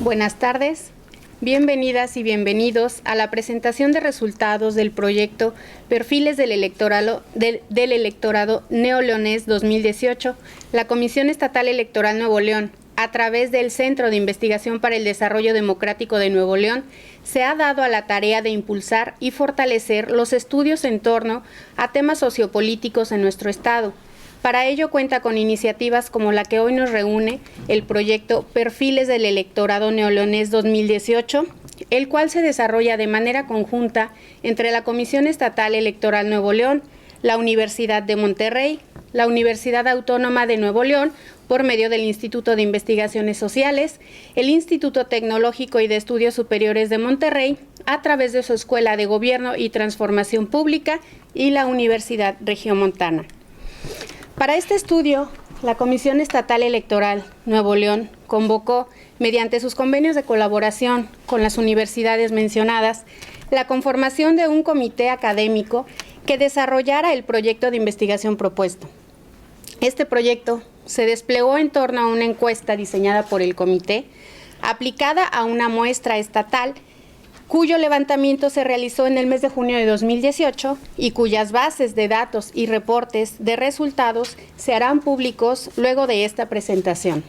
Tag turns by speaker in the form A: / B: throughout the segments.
A: Buenas tardes, bienvenidas y bienvenidos a la presentación de resultados del proyecto Perfiles del Electorado Neoleonés 2018, la Comisión Estatal Electoral Nuevo León, a través del Centro de Investigación para el Desarrollo Democrático de Nuevo León, se ha dado a la tarea de impulsar y fortalecer los estudios en torno a temas sociopolíticos en nuestro estado. Para ello cuenta con iniciativas como la que hoy nos reúne, el proyecto Perfiles del Electorado Neoleonés 2018, el cual se desarrolla de manera conjunta entre la Comisión Estatal Electoral Nuevo León, la Universidad de Monterrey, la Universidad Autónoma de Nuevo León, por medio del Instituto de Investigaciones Sociales, el Instituto Tecnológico y de Estudios Superiores de Monterrey, a través de su Escuela de Gobierno y Transformación Pública y la Universidad Regiomontana. Para este estudio, la Comisión Estatal Electoral Nuevo León convocó, mediante sus convenios de colaboración con las universidades mencionadas, la conformación de un comité académico que desarrollara el proyecto de investigación propuesto. Este proyecto se desplegó en torno a una encuesta diseñada por el comité, aplicada a una muestra estatal, cuyo levantamiento se realizó en el mes de junio de 2018 y cuyas bases de datos y reportes de resultados se harán públicos luego de esta presentación.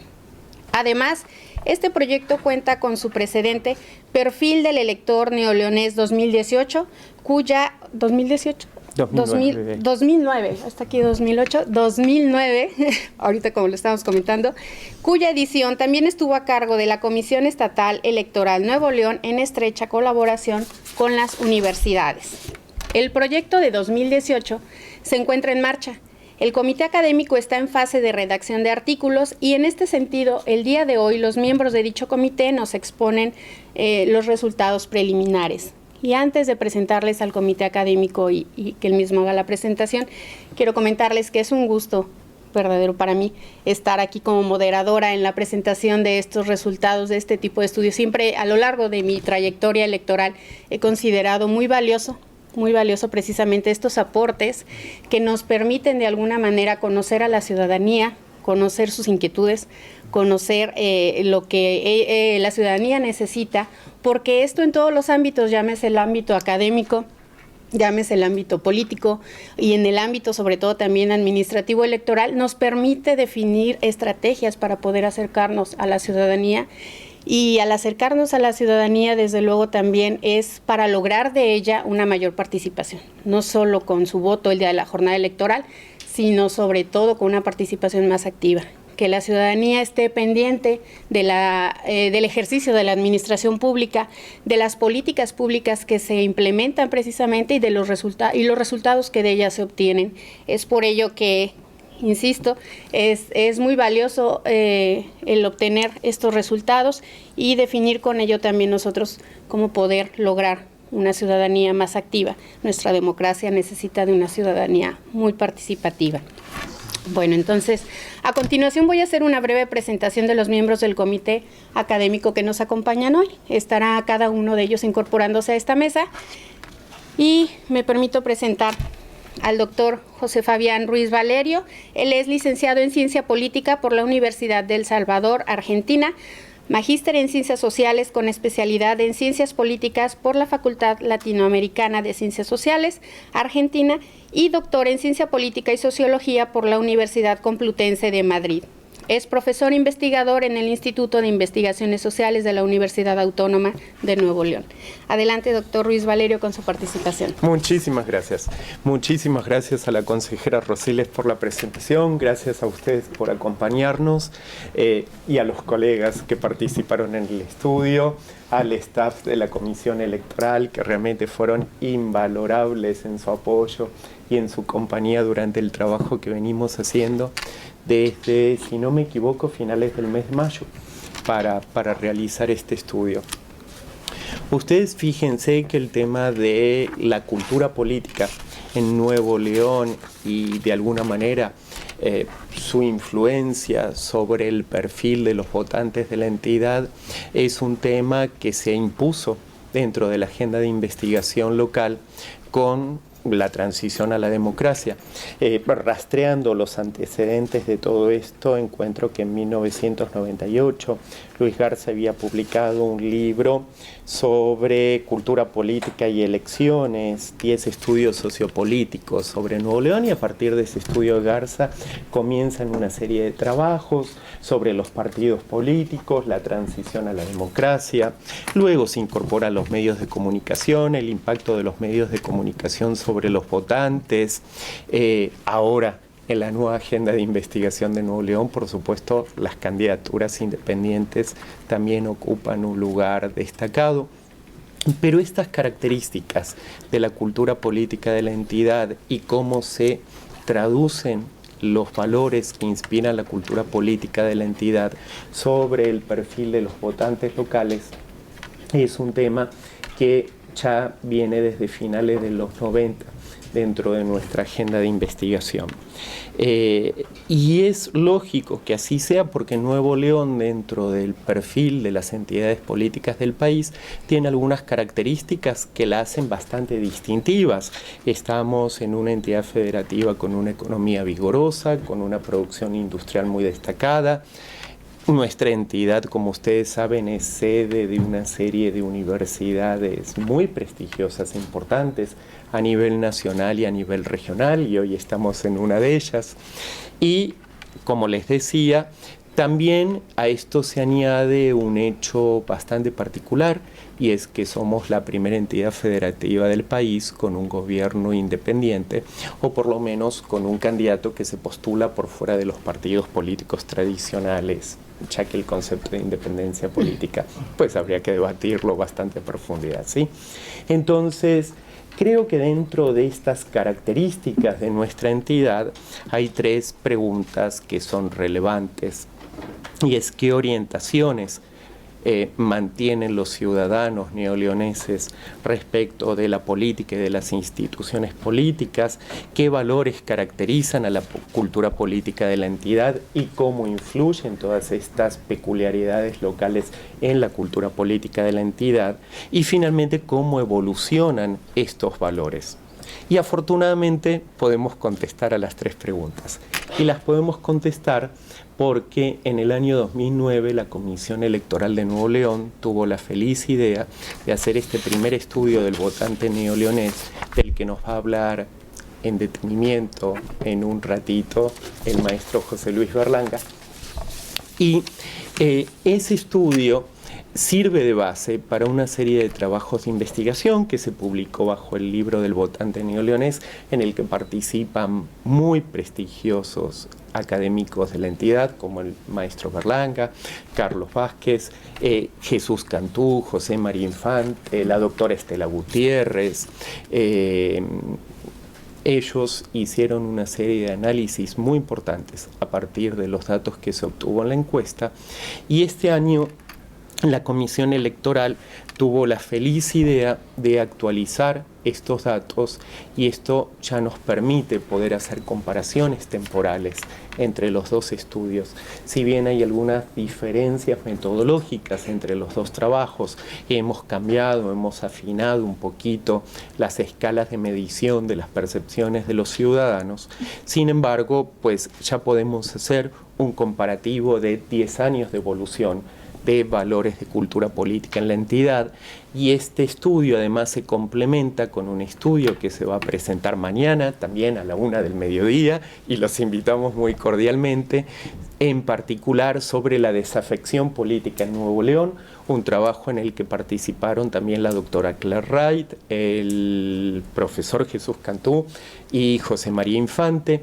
A: Además, este proyecto cuenta con su precedente Perfil del Elector Neoleonés 2018, cuya 2009, hasta aquí 2009, ahorita como lo estamos comentando, cuya edición también estuvo a cargo de la Comisión Estatal Electoral Nuevo León en estrecha colaboración con las universidades. El proyecto de 2018 se encuentra en marcha. El comité académico está en fase de redacción de artículos y en este sentido, el día de hoy, los miembros de dicho comité nos exponen los resultados preliminares. Y antes de presentarles al comité académico y que él mismo haga la presentación, quiero comentarles que es un gusto verdadero para mí estar aquí como moderadora en la presentación de estos resultados de este tipo de estudios. Siempre a lo largo de mi trayectoria electoral he considerado muy valioso precisamente estos aportes que nos permiten de alguna manera conocer a la ciudadanía, conocer sus inquietudes, conocer lo que la ciudadanía necesita, porque esto en todos los ámbitos, llámese el ámbito académico, llámese el ámbito político y en el ámbito sobre todo también administrativo electoral, nos permite definir estrategias para poder acercarnos a la ciudadanía. Y al acercarnos a la ciudadanía, desde luego, también es para lograr de ella una mayor participación, no solo con su voto el día de la jornada electoral, sino sobre todo con una participación más activa, que la ciudadanía esté pendiente de del ejercicio de la administración pública, de las políticas públicas que se implementan precisamente y de los resultados que de ellas se obtienen. Es por ello que, insisto, es muy valioso el obtener estos resultados y definir con ello también nosotros cómo poder lograr una ciudadanía más activa. Nuestra democracia necesita de una ciudadanía muy participativa. Bueno, entonces, a continuación voy a hacer una breve presentación de los miembros del comité académico que nos acompañan hoy. Estará cada uno de ellos incorporándose a esta mesa y me permito presentar al doctor José Fabián Ruiz Valerio. Él es licenciado en Ciencia Política por la Universidad del Salvador, Argentina, magíster en Ciencias Sociales con especialidad en Ciencias Políticas por la Facultad Latinoamericana de Ciencias Sociales, Argentina, y doctor en Ciencia Política y Sociología por la Universidad Complutense de Madrid. Es profesor investigador en el Instituto de Investigaciones Sociales de la Universidad Autónoma de Nuevo León. Adelante, doctor Ruiz Valerio, con su participación.
B: Muchísimas gracias. Muchísimas gracias a la consejera Rosiles por la presentación, gracias a ustedes por acompañarnos y a los colegas que participaron en el estudio, al staff de la Comisión Electoral, que realmente fueron invalorables en su apoyo y en su compañía durante el trabajo que venimos haciendo desde, si no me equivoco, finales del mes de mayo para realizar este estudio. Ustedes fíjense que el tema de la cultura política en Nuevo León y de alguna manera su influencia sobre el perfil de los votantes de la entidad es un tema que se impuso dentro de la agenda de investigación local con la transición a la democracia. Rastreando los antecedentes de todo esto, encuentro que en 1998 Luis Garza había publicado un libro sobre cultura política y elecciones, 10 estudios sociopolíticos sobre Nuevo León, y a partir de ese estudio de Garza comienzan una serie de trabajos sobre los partidos políticos, la transición a la democracia. Luego se incorporan los medios de comunicación, el impacto de los medios de comunicación sobre los votantes. Ahora, en la nueva agenda de investigación de Nuevo León, por supuesto, las candidaturas independientes también ocupan un lugar destacado. Pero estas características de la cultura política de la entidad y cómo se traducen los valores que inspiran la cultura política de la entidad sobre el perfil de los votantes locales es un tema que ya viene desde finales de los 90 dentro de nuestra agenda de investigación. Y es lógico que así sea, porque Nuevo León, dentro del perfil de las entidades políticas del país, tiene algunas características que la hacen bastante distintivas. Estamos en una entidad federativa con una economía vigorosa, con una producción industrial muy destacada. Nuestra entidad, como ustedes saben, es sede de una serie de universidades muy prestigiosas e importantes a nivel nacional y a nivel regional, y hoy estamos en una de ellas. Y, como les decía, también a esto se añade un hecho bastante particular, y es que somos la primera entidad federativa del país con un gobierno independiente, o por lo menos con un candidato que se postula por fuera de los partidos políticos tradicionales, ya que el concepto de independencia política pues habría que debatirlo bastante a profundidad, ¿sí? Entonces, creo que dentro de estas características de nuestra entidad hay 3 preguntas que son relevantes, y es: ¿qué orientaciones mantienen los ciudadanos neoleoneses respecto de la política y de las instituciones políticas? ¿Qué valores caracterizan a la cultura política de la entidad y cómo influyen todas estas peculiaridades locales en la cultura política de la entidad? Y finalmente, ¿cómo evolucionan estos valores? Y afortunadamente podemos contestar a las 3 preguntas. Y las podemos contestar porque en el año 2009 la Comisión Electoral de Nuevo León tuvo la feliz idea de hacer este primer estudio del votante neoleonés, del que nos va a hablar en detenimiento en un ratito el maestro José Luis Berlanga. Y ese estudio sirve de base para una serie de trabajos de investigación que se publicó bajo el libro del votante neoleonés, en el que participan muy prestigiosos académicos de la entidad, como el maestro Berlanga, Carlos Vázquez, Jesús Cantú, José María Infante, la doctora Estela Gutiérrez. Ellos hicieron una serie de análisis muy importantes a partir de los datos que se obtuvo en la encuesta, y este año la Comisión Electoral tuvo la feliz idea de actualizar estos datos, y esto ya nos permite poder hacer comparaciones temporales entre los 2 estudios. Si bien hay algunas diferencias metodológicas entre los 2 trabajos, hemos cambiado, hemos afinado un poquito las escalas de medición de las percepciones de los ciudadanos. Sin embargo, pues ya podemos hacer un comparativo de 10 años de evolución de valores de cultura política en la entidad, y este estudio además se complementa con un estudio que se va a presentar mañana, también a la 1 del mediodía, y los invitamos muy cordialmente, en particular sobre la desafección política en Nuevo León, un trabajo en el que participaron también la doctora Claire Wright, el profesor Jesús Cantú y José María Infante,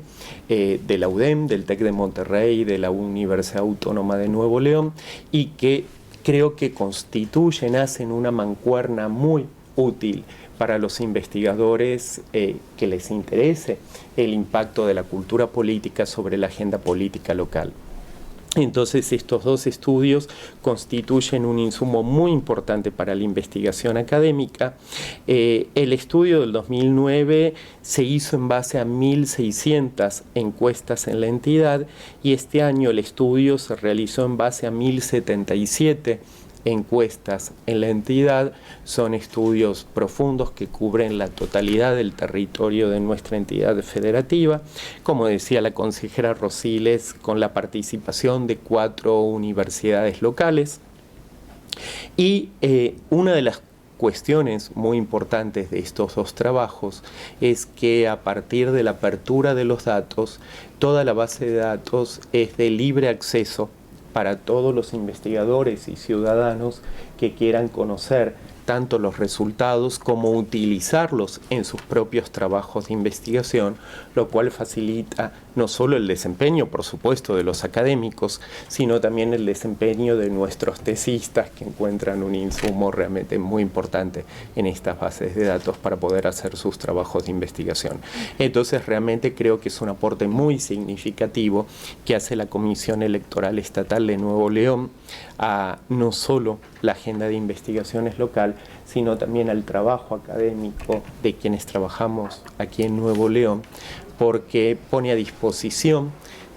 B: de la UDEM, del TEC de Monterrey, de la Universidad Autónoma de Nuevo León, y que creo que hacen una mancuerna muy útil para los investigadores que les interese el impacto de la cultura política sobre la agenda política local. Entonces, estos 2 estudios constituyen un insumo muy importante para la investigación académica. El estudio del 2009 se hizo en base a 1.600 encuestas en la entidad, y este año el estudio se realizó en base a 1.077 encuestas en la entidad. Son estudios profundos que cubren la totalidad del territorio de nuestra entidad federativa, como decía la consejera Rosiles, con la participación de 4 universidades locales. Y una de las cuestiones muy importantes de estos dos trabajos es que a partir de la apertura de los datos, toda la base de datos es de libre acceso para todos los investigadores y ciudadanos que quieran conocer tanto los resultados como utilizarlos en sus propios trabajos de investigación, lo cual facilita no solo el desempeño, por supuesto, de los académicos, sino también el desempeño de nuestros tesistas, que encuentran un insumo realmente muy importante en estas bases de datos para poder hacer sus trabajos de investigación. Entonces, realmente creo que es un aporte muy significativo que hace la Comisión Electoral Estatal de Nuevo León a no solo la agenda de investigaciones local, sino también al trabajo académico de quienes trabajamos aquí en Nuevo León, porque pone a disposición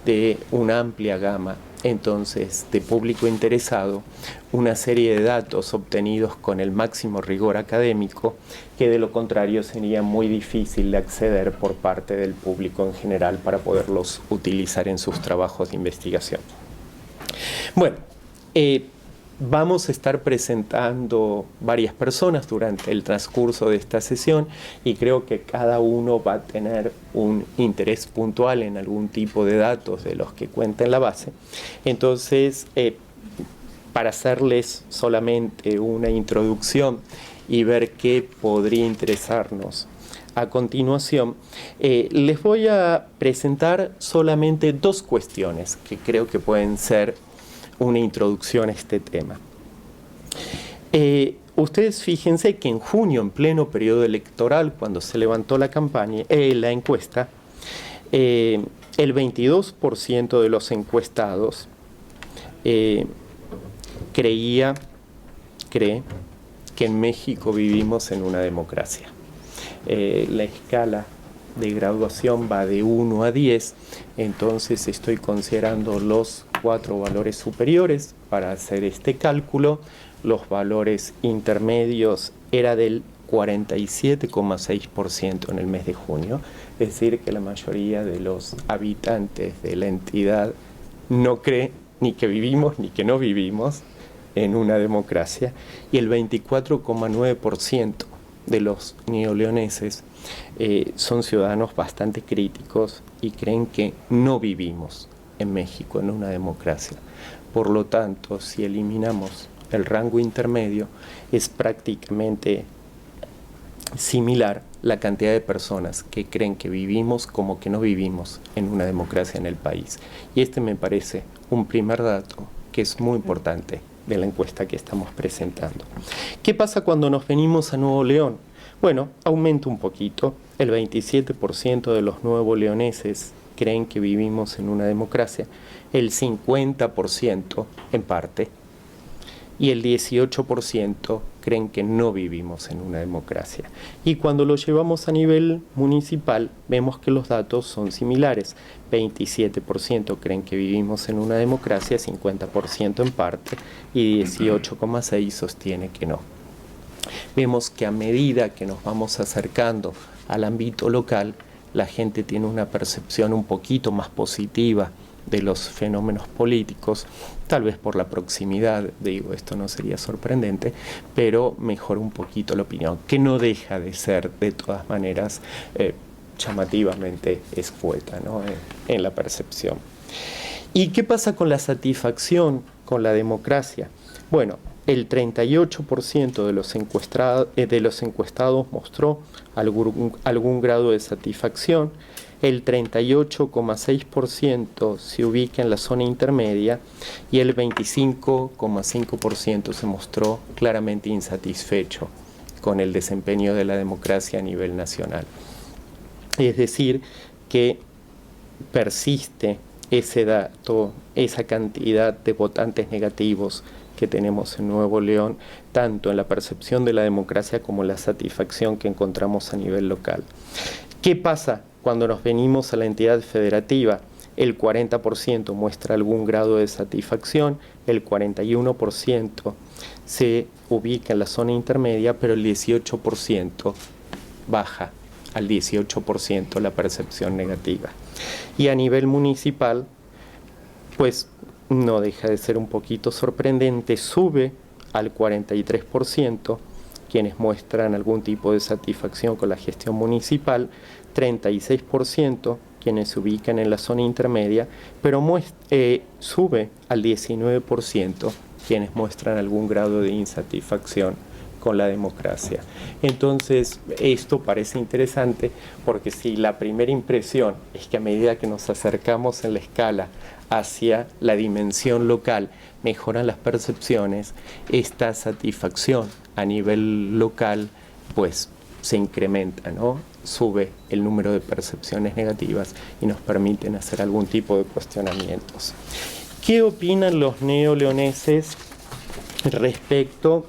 B: de una amplia gama entonces de público interesado una serie de datos obtenidos con el máximo rigor académico, que de lo contrario sería muy difícil de acceder por parte del público en general para poderlos utilizar en sus trabajos de investigación. Bueno, vamos a estar presentando varias personas durante el transcurso de esta sesión y creo que cada uno va a tener un interés puntual en algún tipo de datos de los que cuenta en la base. Entonces, para hacerles solamente una introducción y ver qué podría interesarnos a continuación, les voy a presentar solamente dos cuestiones que creo que pueden ser una introducción a este tema. Ustedes fíjense que en junio, en pleno periodo electoral, cuando se levantó la campaña, la encuesta, el 22% de los encuestados cree que en México vivimos en una democracia. La escala de graduación va de 1 a 10, entonces estoy considerando los 4 valores superiores para hacer este cálculo. Los valores intermedios era del 47,6% en el mes de junio, es decir, que la mayoría de los habitantes de la entidad no cree ni que vivimos ni que no vivimos en una democracia, y el 24,9% de los neoleoneses son ciudadanos bastante críticos y creen que no vivimos en México en una democracia. Por lo tanto, si eliminamos el rango intermedio, es prácticamente similar la cantidad de personas que creen que vivimos como que no vivimos en una democracia en el país. Y este me parece un primer dato que es muy importante de la encuesta que estamos presentando. ¿Qué pasa cuando nos venimos a Nuevo León? Bueno, aumenta un poquito. El 27% de los nuevoleoneses creen que vivimos en una democracia, el 50% en parte, y el 18% creen que no vivimos en una democracia. Y cuando lo llevamos a nivel municipal, vemos que los datos son similares. 27% creen que vivimos en una democracia, 50% en parte, y 18,6% sostiene que no. Vemos que a medida que nos vamos acercando al ámbito local, la gente tiene una percepción un poquito más positiva de los fenómenos políticos, tal vez por la proximidad, digo, esto no sería sorprendente, pero mejora un poquito la opinión, que no deja de ser, de todas maneras, llamativamente escueta, ¿no? en la percepción. ¿Y qué pasa con la satisfacción con la democracia? Bueno, el 38% de los encuestados mostró algún grado de satisfacción, el 38,6% se ubica en la zona intermedia y el 25,5% se mostró claramente insatisfecho con el desempeño de la democracia a nivel nacional. Es decir, que persiste ese dato, esa cantidad de votantes negativos que tenemos en Nuevo León, tanto en la percepción de la democracia como la satisfacción que encontramos a nivel local. ¿Qué pasa cuando nos venimos a la entidad federativa? El 40% muestra algún grado de satisfacción, el 41% se ubica en la zona intermedia, pero el 18% baja al 18% la percepción negativa. Y a nivel municipal, pues no deja de ser un poquito sorprendente, sube al 43%, quienes muestran algún tipo de satisfacción con la gestión municipal, 36% quienes se ubican en la zona intermedia, pero sube al 19% quienes muestran algún grado de insatisfacción con la democracia. Entonces, esto parece interesante porque si la primera impresión es que a medida que nos acercamos en la escala hacia la dimensión local, mejoran las percepciones, esta satisfacción a nivel local, pues se incrementa, ¿no? Sube el número de percepciones negativas y nos permiten hacer algún tipo de cuestionamientos. ¿Qué opinan los neoleoneses respecto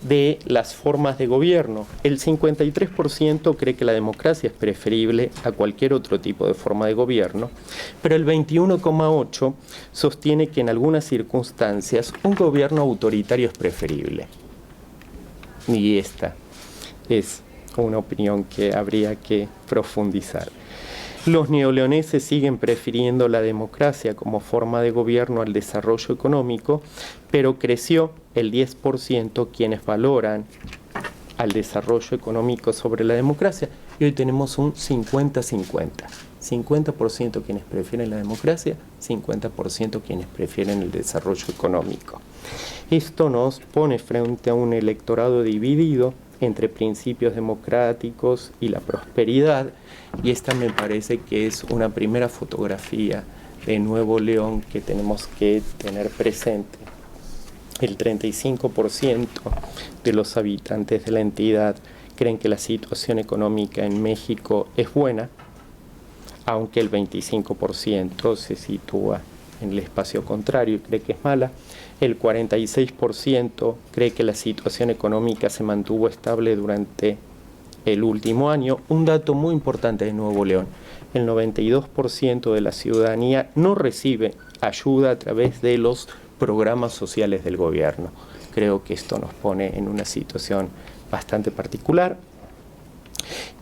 B: de las formas de gobierno? El 53% cree que la democracia es preferible a cualquier otro tipo de forma de gobierno, pero el 21,8% sostiene que en algunas circunstancias un gobierno autoritario es preferible. Y esta es una opinión que habría que profundizar. Los neoleoneses siguen prefiriendo la democracia como forma de gobierno al desarrollo económico, pero creció el 10% quienes valoran al desarrollo económico sobre la democracia, y hoy tenemos un 50-50. 50% quienes prefieren la democracia, 50% quienes prefieren el desarrollo económico. Esto nos pone frente a un electorado dividido entre principios democráticos y la prosperidad, y esta me parece que es una primera fotografía de Nuevo León que tenemos que tener presente. El 35% de los habitantes de la entidad creen que la situación económica en México es buena, aunque el 25% se sitúa en el espacio contrario y cree que es mala. El 46% cree que la situación económica se mantuvo estable durante el último año. Un dato muy importante de Nuevo León: el 92% de la ciudadanía no recibe ayuda a través de los programas sociales del gobierno. Creo que esto nos pone en una situación bastante particular.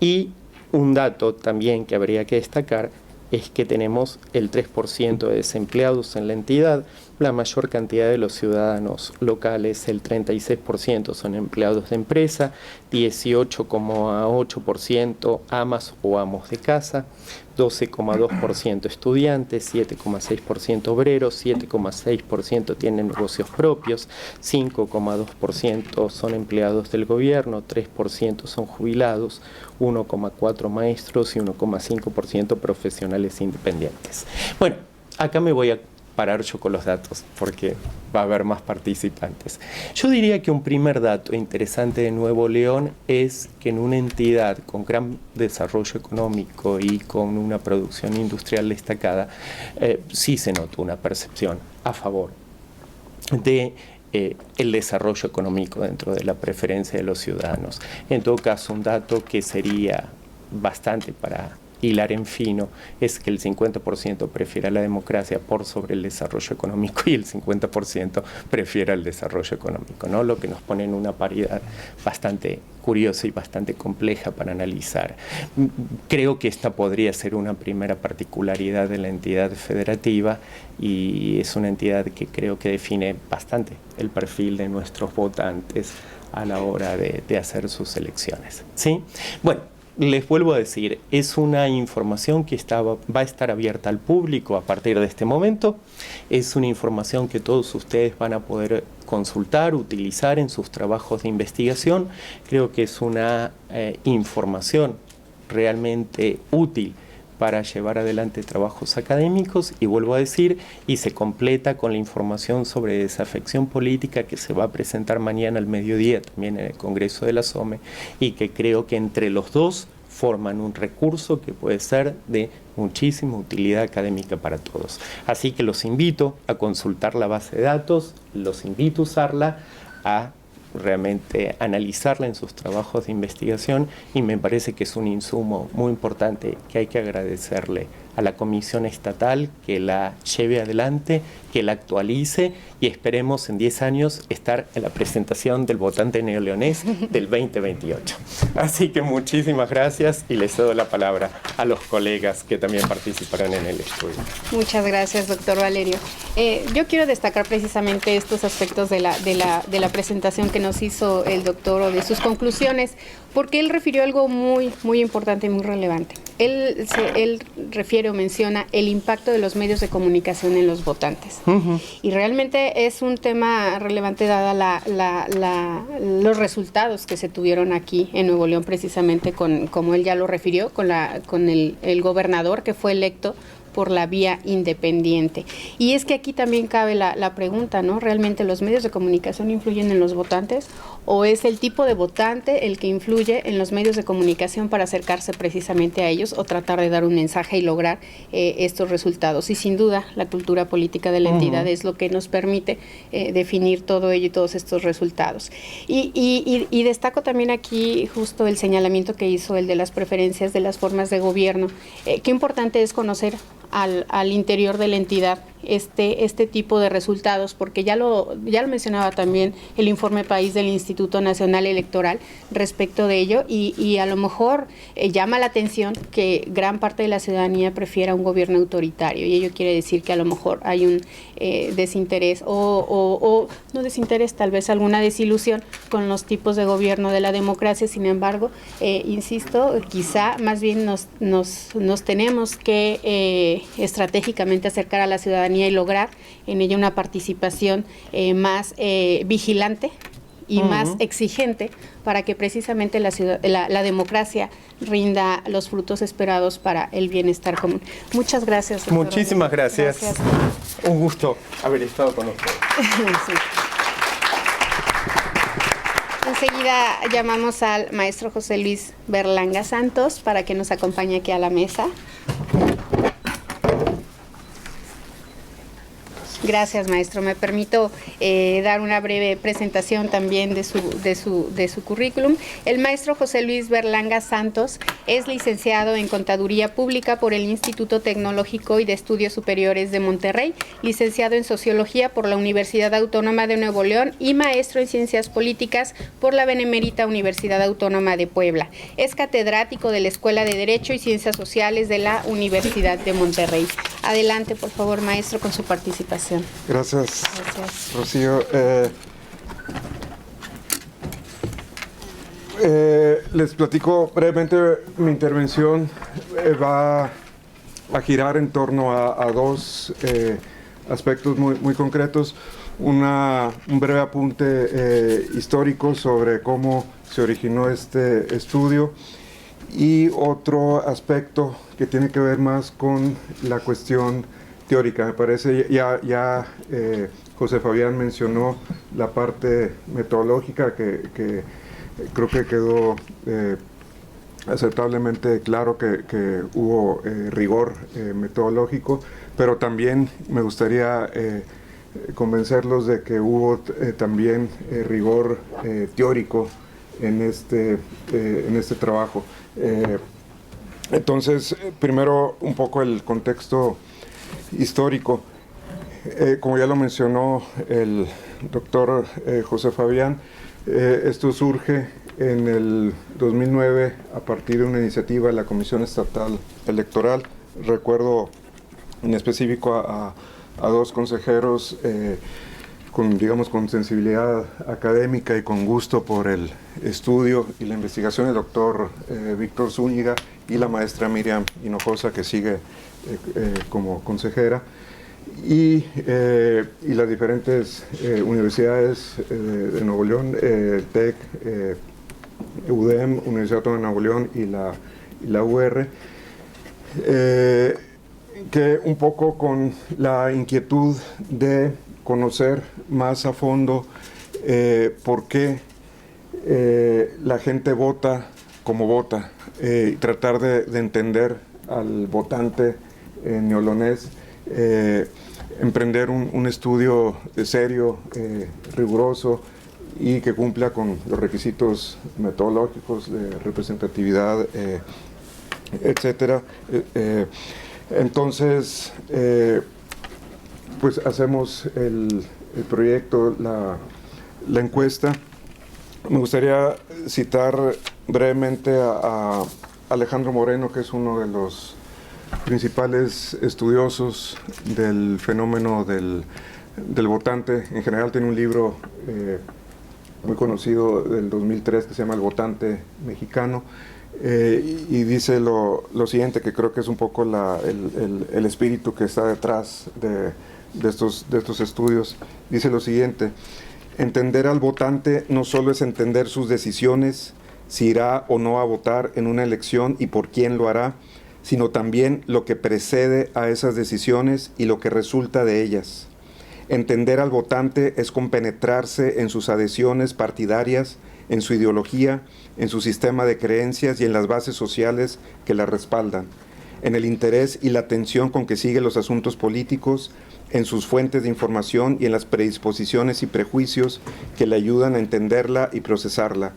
B: Y un dato también que habría que destacar es que tenemos el 3% de desempleados en la entidad. La mayor cantidad de los ciudadanos locales, el 36%, son empleados de empresa, 18,8% amas o amos de casa, 12,2% estudiantes, 7,6% obreros, 7,6% tienen negocios propios, 5,2% son empleados del gobierno, 3% son jubilados, 1,4% maestros y 1,5% profesionales independientes. Bueno, acá me voy a parar yo con los datos porque va a haber más participantes. Yo diría que un primer dato interesante de Nuevo León es que en una entidad con gran desarrollo económico y con una producción industrial destacada, sí se notó una percepción a favor de el desarrollo económico dentro de la preferencia de los ciudadanos. En todo caso, un dato que sería bastante para hilar en fino es que el 50% prefiere la democracia por sobre el desarrollo económico y el 50% prefiere el desarrollo económico, ¿no? Lo que nos pone en una paridad bastante curiosa y bastante compleja para analizar. Creo que esta podría ser una primera particularidad de la entidad federativa y es una entidad que creo que define bastante el perfil de nuestros votantes a la hora de hacer sus elecciones, ¿sí? Bueno, les vuelvo a decir, es una información que va a estar abierta al público a partir de este momento. Es una información que todos ustedes van a poder consultar, utilizar en sus trabajos de investigación. Creo que es una información realmente útil para llevar adelante trabajos académicos, y vuelvo a decir, y se completa con la información sobre desafección política que se va a presentar mañana al mediodía también en el Congreso de la SOME, y que creo que entre los dos forman un recurso que puede ser de muchísima utilidad académica para todos. Así que los invito a consultar la base de datos, los invito a usarla, a realmente analizarla en sus trabajos de investigación, y me parece que es un insumo muy importante que hay que agradecerle a la comisión estatal que la lleve adelante, que la actualice y esperemos en 10 años estar en la presentación del votante neoleonés del 2028. Así que muchísimas gracias y les cedo la palabra a los colegas que también participarán en el estudio.
A: Muchas gracias, doctor Valerio. Yo quiero destacar precisamente estos aspectos de la presentación que nos hizo el doctor o de sus conclusiones, porque él refirió algo muy importante y muy relevante. Él refiere o menciona el impacto de los medios de comunicación en los votantes. Y realmente es un tema relevante dada los resultados que se tuvieron aquí en Nuevo León, precisamente como él ya lo refirió, con el gobernador que fue electo por la vía independiente. Y es que aquí también cabe la pregunta, ¿no? ¿Realmente los medios de comunicación influyen en los votantes o es el tipo de votante el que influye en los medios de comunicación para acercarse precisamente a ellos o tratar de dar un mensaje y lograr estos resultados? Y sin duda la cultura política de la entidad es lo que nos permite definir todo ello y todos estos resultados. Y destaco también aquí justo el señalamiento que hizo el de las preferencias de las formas de gobierno. Qué importante es conocer al interior de la entidad este tipo de resultados, porque ya lo mencionaba también el informe país del Instituto Nacional Electoral respecto de ello, y a lo mejor llama la atención que gran parte de la ciudadanía prefiera un gobierno autoritario, y ello quiere decir que a lo mejor hay un desinterés o no desinterés, tal vez alguna desilusión con los tipos de gobierno de la democracia. Sin embargo, insisto, quizá más bien nos tenemos que estratégicamente acercar a la ciudadanía y lograr en ella una participación más vigilante y más exigente para que precisamente la democracia rinda los frutos esperados para el bienestar común. Muchas gracias, doctora.
B: Muchísimas gracias. Un gusto haber estado con ustedes.
A: Sí. Enseguida llamamos al maestro José Luis Berlanga Santos para que nos acompañe aquí a la mesa. Gracias, maestro. Me permito dar una breve presentación también de su currículum. El maestro José Luis Berlanga Santos es licenciado en Contaduría Pública por el Instituto Tecnológico y de Estudios Superiores de Monterrey, licenciado en Sociología por la Universidad Autónoma de Nuevo León y maestro en Ciencias Políticas por la Benemérita Universidad Autónoma de Puebla. Es catedrático de la Escuela de Derecho y Ciencias Sociales de la Universidad de Monterrey. Adelante, por favor, maestro, con su participación.
C: Gracias. Rocío. Les platico brevemente. Mi intervención va a girar en torno a dos aspectos muy concretos. Un breve apunte histórico sobre cómo se originó este estudio y otro aspecto que tiene que ver más con la cuestión teórica. Me parece, ya José Fabián mencionó la parte metodológica que creo que quedó aceptablemente claro que hubo rigor metodológico, pero también me gustaría convencerlos de que hubo también rigor teórico en este trabajo. Entonces, primero un poco el contexto histórico. Como ya lo mencionó el doctor José Fabián, esto surge en el 2009 a partir de una iniciativa de la Comisión Estatal Electoral. Recuerdo en específico a dos consejeros con sensibilidad académica y con gusto por el estudio y la investigación, el doctor Víctor Zúñiga y la maestra Miriam Hinojosa, que sigue como consejera, y las diferentes universidades de Nuevo León, el TEC, UDEM, Universidad Autónoma de Nuevo León y la UR, que un poco con la inquietud de conocer más a fondo por qué la gente vota como vota, y tratar de entender al votante neolonés, emprender un estudio serio, riguroso y que cumpla con los requisitos metodológicos de representatividad, etcétera, Entonces, pues hacemos el proyecto, la encuesta. Me gustaría citar brevemente a Alejandro Moreno, que es uno de los principales estudiosos del fenómeno del votante. En general tiene un libro muy conocido del 2003 que se llama El votante mexicano, y dice lo siguiente, que creo que es un poco el espíritu que está detrás de estos estudios. Dice lo siguiente: entender al votante no solo es entender sus decisiones, si irá o no a votar en una elección y por quién lo hará, sino también lo que precede a esas decisiones y lo que resulta de ellas. Entender al votante es compenetrarse en sus adhesiones partidarias, en su ideología, en su sistema de creencias y en las bases sociales que la respaldan, en el interés y la atención con que sigue los asuntos políticos, en sus fuentes de información y en las predisposiciones y prejuicios que le ayudan a entenderla y procesarla,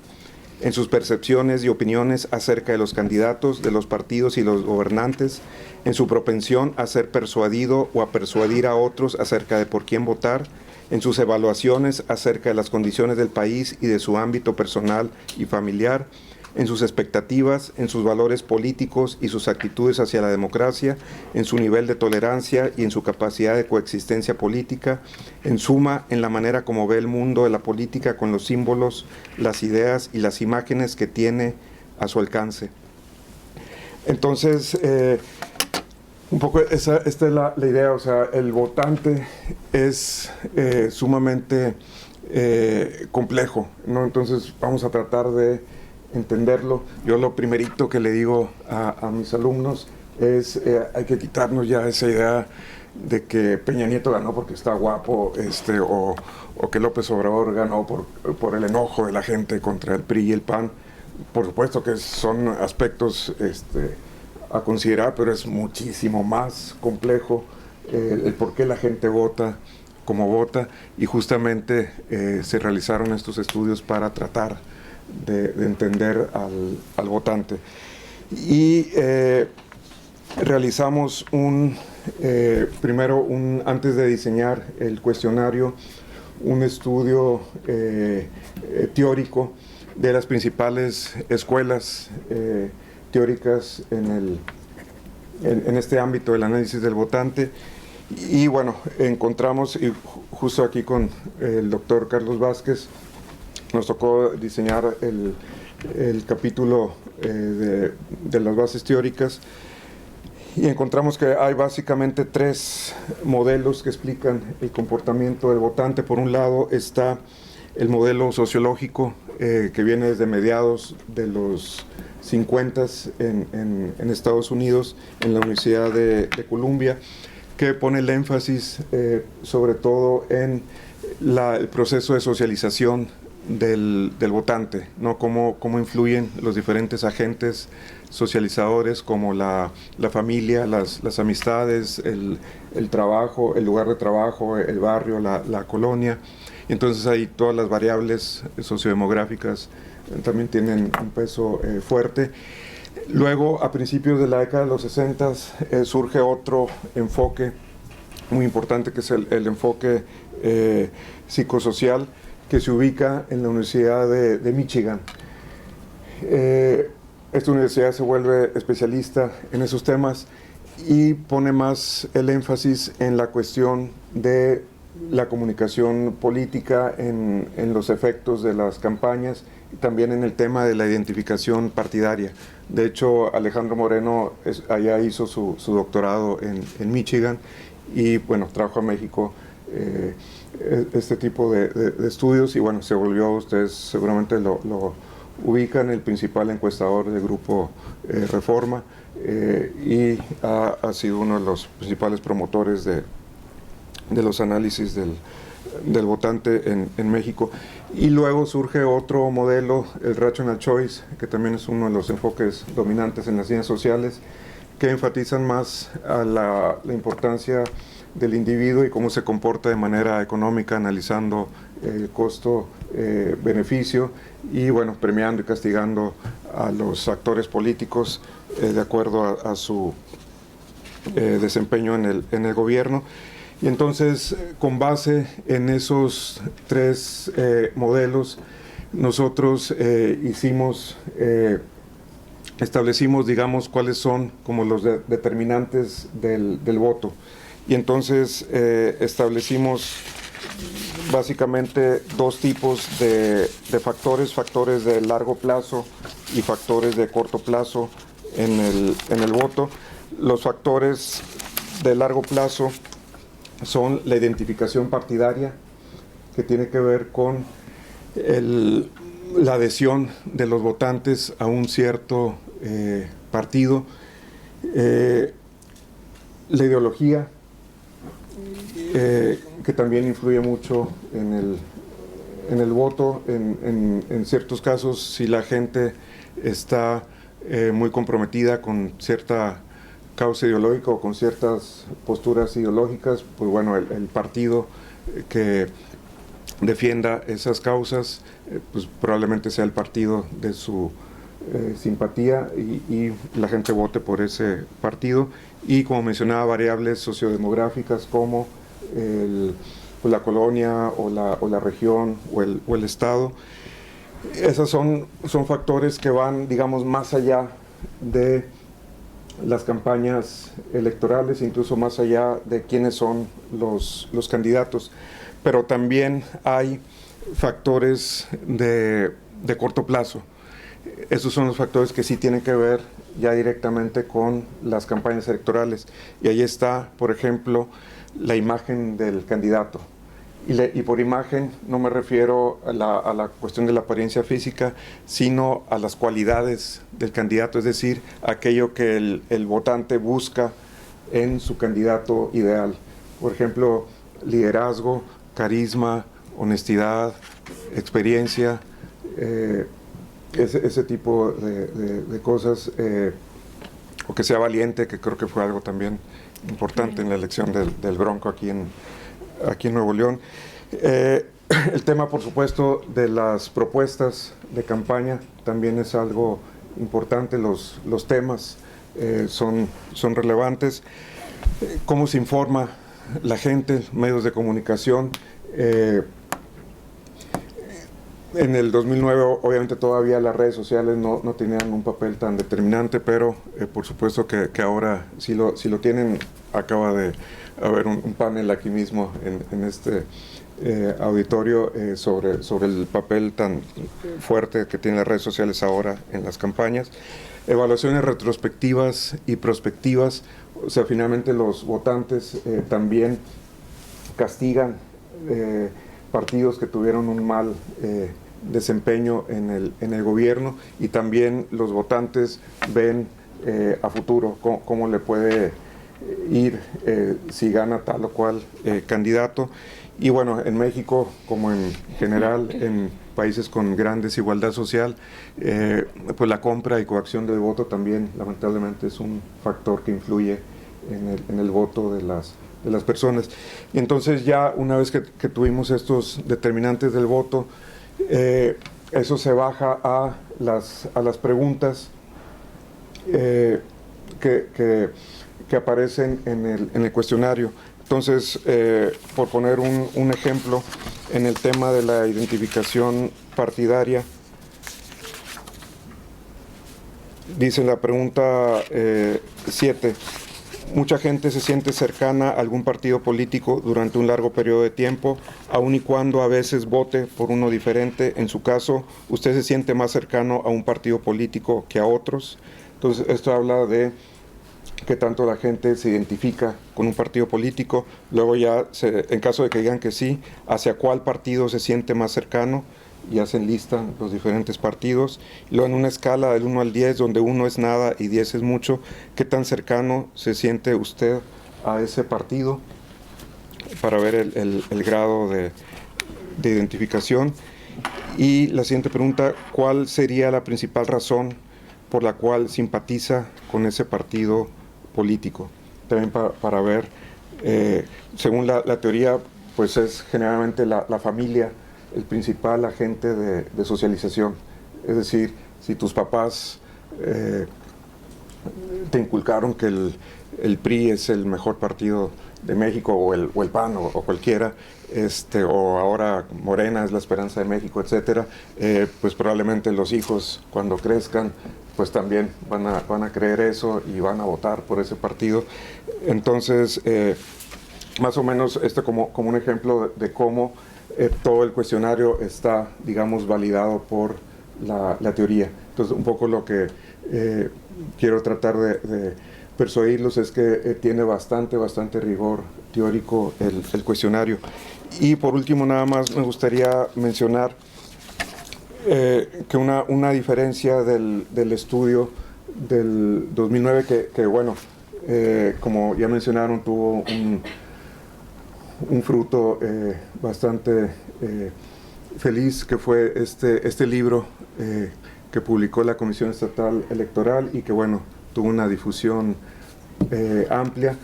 C: en sus percepciones y opiniones acerca de los candidatos, de los partidos y los gobernantes, en su propensión a ser persuadido o a persuadir a otros acerca de por quién votar, en sus evaluaciones acerca de las condiciones del país y de su ámbito personal y familiar, en sus expectativas, en sus valores políticos y sus actitudes hacia la democracia, en su nivel de tolerancia y en su capacidad de coexistencia política, en suma, en la manera como ve el mundo de la política con los símbolos, las ideas y las imágenes que tiene a su alcance. Entonces, un poco esta es la idea, o sea, el votante es sumamente complejo, ¿no? Entonces vamos a tratar de entenderlo. Yo lo primerito que le digo a mis alumnos es hay que quitarnos ya esa idea de que Peña Nieto ganó porque está guapo, o que López Obrador ganó por el enojo de la gente contra el PRI y el PAN. Por supuesto que son aspectos a considerar, pero es muchísimo más complejo el por qué la gente vota como vota, y justamente se realizaron estos estudios para tratar de entender al votante. Y realizamos primero, antes de diseñar el cuestionario, un estudio teórico de las principales escuelas teóricas en este ámbito del análisis del votante. Y bueno, encontramos, y justo aquí con el doctor Carlos Vázquez, nos tocó diseñar el capítulo de las bases teóricas, y encontramos que hay básicamente 3 modelos que explican el comportamiento del votante. Por un lado está el modelo sociológico, que viene desde mediados de los 50 en Estados Unidos, en la Universidad de Columbia, que pone el énfasis sobre todo en el proceso de socialización del votante, ¿no? Cómo influyen los diferentes agentes socializadores, como la familia, las amistades, el trabajo, el lugar de trabajo, el barrio, la colonia. Entonces ahí todas las variables sociodemográficas también tienen un peso fuerte. Luego, a principios de la década de los 60, surge otro enfoque muy importante, que es el enfoque psicosocial, que se ubica en la Universidad de Michigan. Esta universidad se vuelve especialista en esos temas y pone más el énfasis en la cuestión de la comunicación política, en los efectos de las campañas, y también en el tema de la identificación partidaria. De hecho, Alejandro Moreno allá hizo su doctorado en Michigan, y bueno, trajo a México este tipo de estudios, y bueno, se volvió, ustedes seguramente lo ubican, el principal encuestador del grupo Reforma, y ha sido uno de los principales promotores de los análisis del votante en México. Y luego surge otro modelo, el Rational Choice, que también es uno de los enfoques dominantes en las ciencias sociales, que enfatizan más a la importancia del individuo y cómo se comporta de manera económica, analizando el costo-beneficio, y bueno, premiando y castigando a los actores políticos de acuerdo a su desempeño en el gobierno. Y entonces, con base en esos tres modelos, nosotros establecimos, digamos, cuáles son como los determinantes del voto. Y entonces establecimos básicamente dos tipos de factores de largo plazo y factores de corto plazo en el voto. Los factores de largo plazo son la identificación partidaria, que tiene que ver con la adhesión de los votantes a un cierto partido, la ideología, que también influye mucho en el voto. En ciertos casos, si la gente está muy comprometida con cierta causa ideológica o con ciertas posturas ideológicas, pues bueno, el partido que defienda esas causas, pues probablemente sea el partido de su simpatía y la gente vote por ese partido. Y como mencionaba, variables sociodemográficas como la colonia o la región o el estado. Esos son factores que van, digamos, más allá de las campañas electorales, incluso más allá de quiénes son los candidatos. Pero también hay factores de corto plazo. Esos son los factores que sí tienen que ver ya directamente con las campañas electorales. Y ahí está, por ejemplo, la imagen del candidato. Y por imagen no me refiero a la cuestión de la apariencia física, sino a las cualidades del candidato, es decir, aquello que el votante busca en su candidato ideal. Por ejemplo, liderazgo, carisma, honestidad, experiencia, ese tipo de cosas, o que sea valiente, que creo que fue algo también importante en la elección del Bronco aquí en Nuevo León. El tema, por supuesto, de las propuestas de campaña también es algo importante. Los temas son relevantes. Cómo se informa la gente, medios de comunicación. En el 2009, obviamente, todavía las redes sociales no tenían un papel tan determinante, pero por supuesto que ahora sí lo tienen. Acaba de haber un panel aquí mismo en este auditorio sobre el papel tan fuerte que tienen las redes sociales ahora en las campañas. Evaluaciones retrospectivas y prospectivas, o sea, finalmente los votantes también castigan partidos que tuvieron un mal desempeño en el gobierno, y también los votantes ven a futuro cómo le puede ir si gana tal o cual candidato. Y bueno, en México, como en general en países con gran desigualdad social, pues la compra y coacción del voto también lamentablemente es un factor que influye en el voto de las personas. Y entonces, ya una vez que tuvimos estos determinantes del voto, eso se baja a las preguntas que aparecen en el cuestionario. Entonces, por poner un ejemplo, en el tema de la identificación partidaria, dice la pregunta 7, mucha gente se siente cercana a algún partido político durante un largo periodo de tiempo, aun y cuando a veces vote por uno diferente. En su caso, ¿usted se siente más cercano a un partido político que a otros? Entonces, esto habla de que tanto la gente se identifica con un partido político. Luego ya, en caso de que digan que sí, hacia cuál partido se siente más cercano, y hacen lista los diferentes partidos. Y luego, en una escala del 1 al 10, donde 1 es nada y 10 es mucho, ¿qué tan cercano se siente usted a ese partido? Para ver el grado de identificación. Y la siguiente pregunta, ¿cuál sería la principal razón por la cual simpatiza con ese partido político? También para ver, según la teoría, pues es generalmente la familia el principal agente de socialización. Es decir, si tus papás te inculcaron que el PRI es el mejor partido de México, o el PAN, o cualquiera, o ahora Morena es la esperanza de México, etcétera, pues probablemente los hijos, cuando crezcan, pues también van a creer eso y van a votar por ese partido. Entonces, más o menos como un ejemplo de cómo todo el cuestionario está, digamos, validado por la teoría. Entonces, un poco lo que quiero tratar de persuadirlos es que tiene bastante rigor teórico el cuestionario. Y por último, nada más me gustaría mencionar que una diferencia del estudio del 2009, que bueno, como ya mencionaron, tuvo un fruto bastante feliz, que fue este libro que publicó la Comisión Estatal Electoral, y que bueno, tuvo una difusión amplia,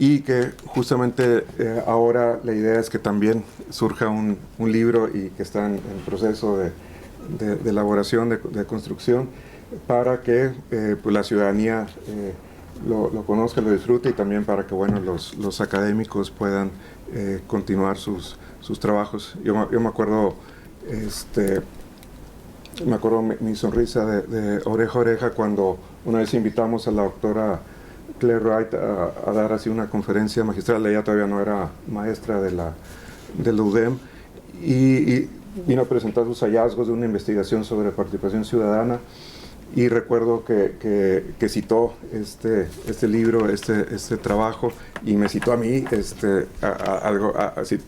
C: y que justamente ahora la idea es que también surja un libro, y que está en proceso de elaboración, de construcción, para que pues la ciudadanía lo conozca, lo disfrute, y también para que bueno, los académicos puedan continuar sus trabajos. Yo me acuerdo mi sonrisa de oreja a oreja cuando una vez invitamos a la doctora Claire Wright a dar así una conferencia magistral. Ella todavía no era maestra de la UDEM, y vino a presentar sus hallazgos de una investigación sobre participación ciudadana, y recuerdo que citó este libro, este trabajo, y me citó a mí,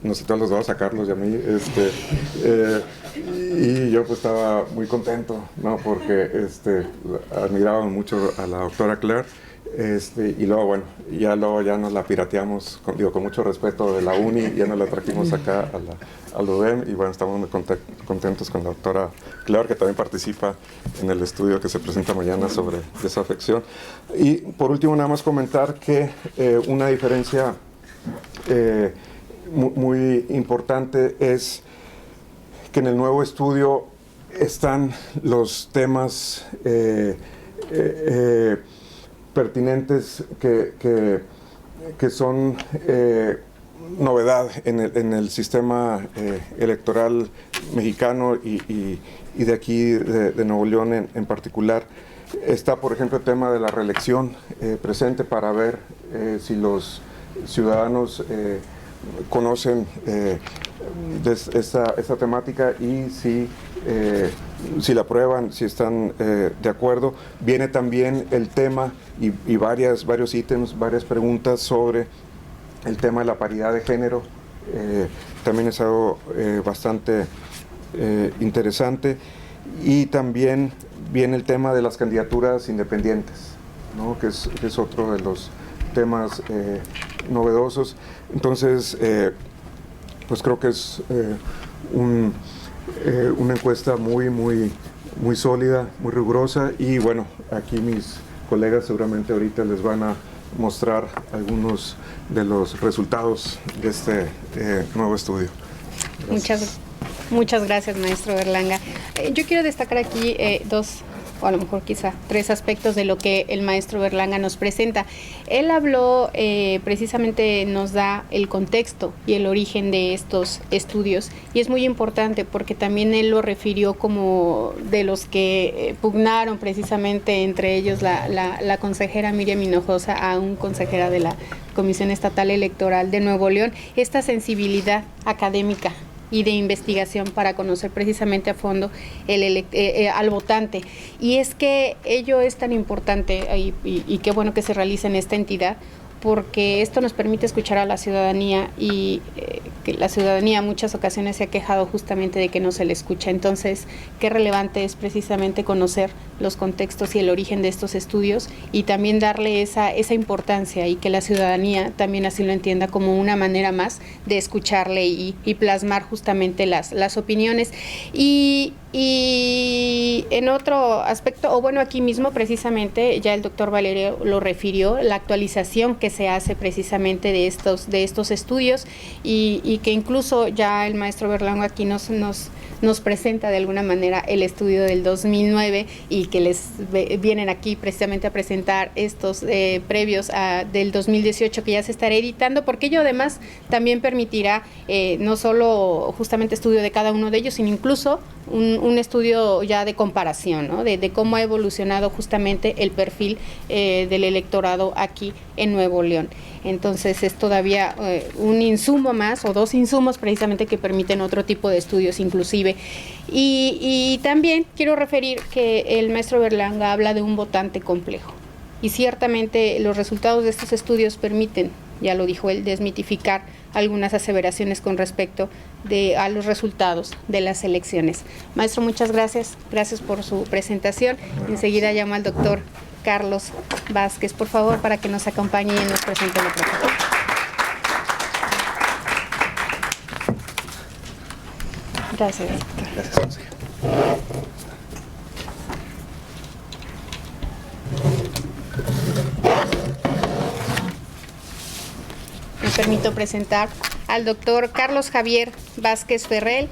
C: nos citó a los dos, a Carlos y a mí, y yo pues estaba muy contento, ¿no? Porque admiraba mucho a la doctora Claire. Y luego, bueno, ya nos la pirateamos, con mucho respeto de la UNI, ya nos la trajimos acá a la UDEM, y bueno, estamos muy contentos con la doctora Claire, que también participa en el estudio que se presenta mañana sobre desafección. Y por último, nada más comentar que una diferencia muy importante es que en el nuevo estudio están los temas pertinentes que son novedad en el sistema electoral mexicano, y de aquí de Nuevo León en particular. Está, por ejemplo, el tema de la reelección presente, para ver si los ciudadanos conocen esta temática, y si la aprueban, si están de acuerdo. Viene también el tema y varios ítems, varias preguntas sobre el tema de la paridad de género. También es algo bastante interesante. Y también viene el tema de las candidaturas independientes, ¿no? que es otro de los temas novedosos. Entonces, pues creo que es una encuesta muy sólida, muy rigurosa, y bueno, aquí mis colegas seguramente ahorita les van a mostrar algunos de los resultados de este nuevo estudio.
A: Gracias. Muchas gracias, maestro Berlanga. Yo quiero destacar aquí dos, o a lo mejor quizá tres aspectos de lo que el maestro Berlanga nos presenta. Él habló, precisamente nos da el contexto y el origen de estos estudios, y es muy importante porque también él lo refirió como de los que pugnaron precisamente, entre ellos la consejera Miriam Hinojosa, aún consejera de la Comisión Estatal Electoral de Nuevo León, esta sensibilidad académica y de investigación para conocer precisamente a fondo al votante. Y es que ello es tan importante, y qué bueno que se realice en esta entidad, porque esto nos permite escuchar a la ciudadanía, y que la ciudadanía en muchas ocasiones se ha quejado justamente de que no se le escucha. Entonces, qué relevante es precisamente conocer los contextos y el origen de estos estudios, y también darle esa importancia, y que la ciudadanía también así lo entienda como una manera más de escucharle y plasmar justamente las opiniones. Y Y en otro aspecto, o bueno, aquí mismo precisamente, ya el doctor Valerio lo refirió, la actualización que se hace precisamente de estos estudios y que incluso ya el maestro Berlanga aquí nos presenta de alguna manera el estudio del 2009 y que les vienen aquí precisamente a presentar estos previos del 2018 que ya se estará editando, porque ello además también permitirá no solo justamente estudio de cada uno de ellos, sino incluso un estudio ya de comparación, ¿no? de cómo ha evolucionado justamente el perfil del electorado aquí en Nuevo León. Entonces es todavía un insumo más o dos insumos precisamente que permiten otro tipo de estudios inclusive. Y también quiero referir que el maestro Berlanga habla de un votante complejo y ciertamente los resultados de estos estudios permiten, ya lo dijo él, desmitificar algunas aseveraciones con respecto a los resultados de las elecciones. Maestro, muchas gracias. Gracias por su presentación. Enseguida llamo al doctor Carlos Vázquez, por favor, para que nos acompañe y nos presente la propuesta. Gracias, doctor.
D: Gracias, consejero.
A: Me permito presentar al doctor Carlos Javier Vázquez Ferrell.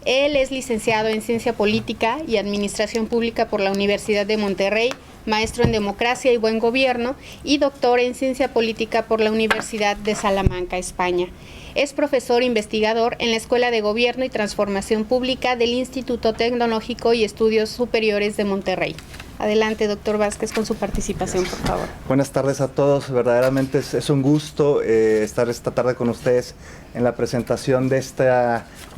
A: Él es licenciado en Ciencia Política y Administración Pública por la Universidad de Monterrey, maestro en Democracia y Buen Gobierno y doctor en Ciencia Política por la Universidad de Salamanca, España. Es profesor investigador en la Escuela de Gobierno y Transformación Pública del Instituto Tecnológico y Estudios Superiores de Monterrey. Adelante, doctor Vázquez, con su participación, por favor.
D: Buenas tardes a todos. Verdaderamente es un gusto estar esta tarde con ustedes en la presentación de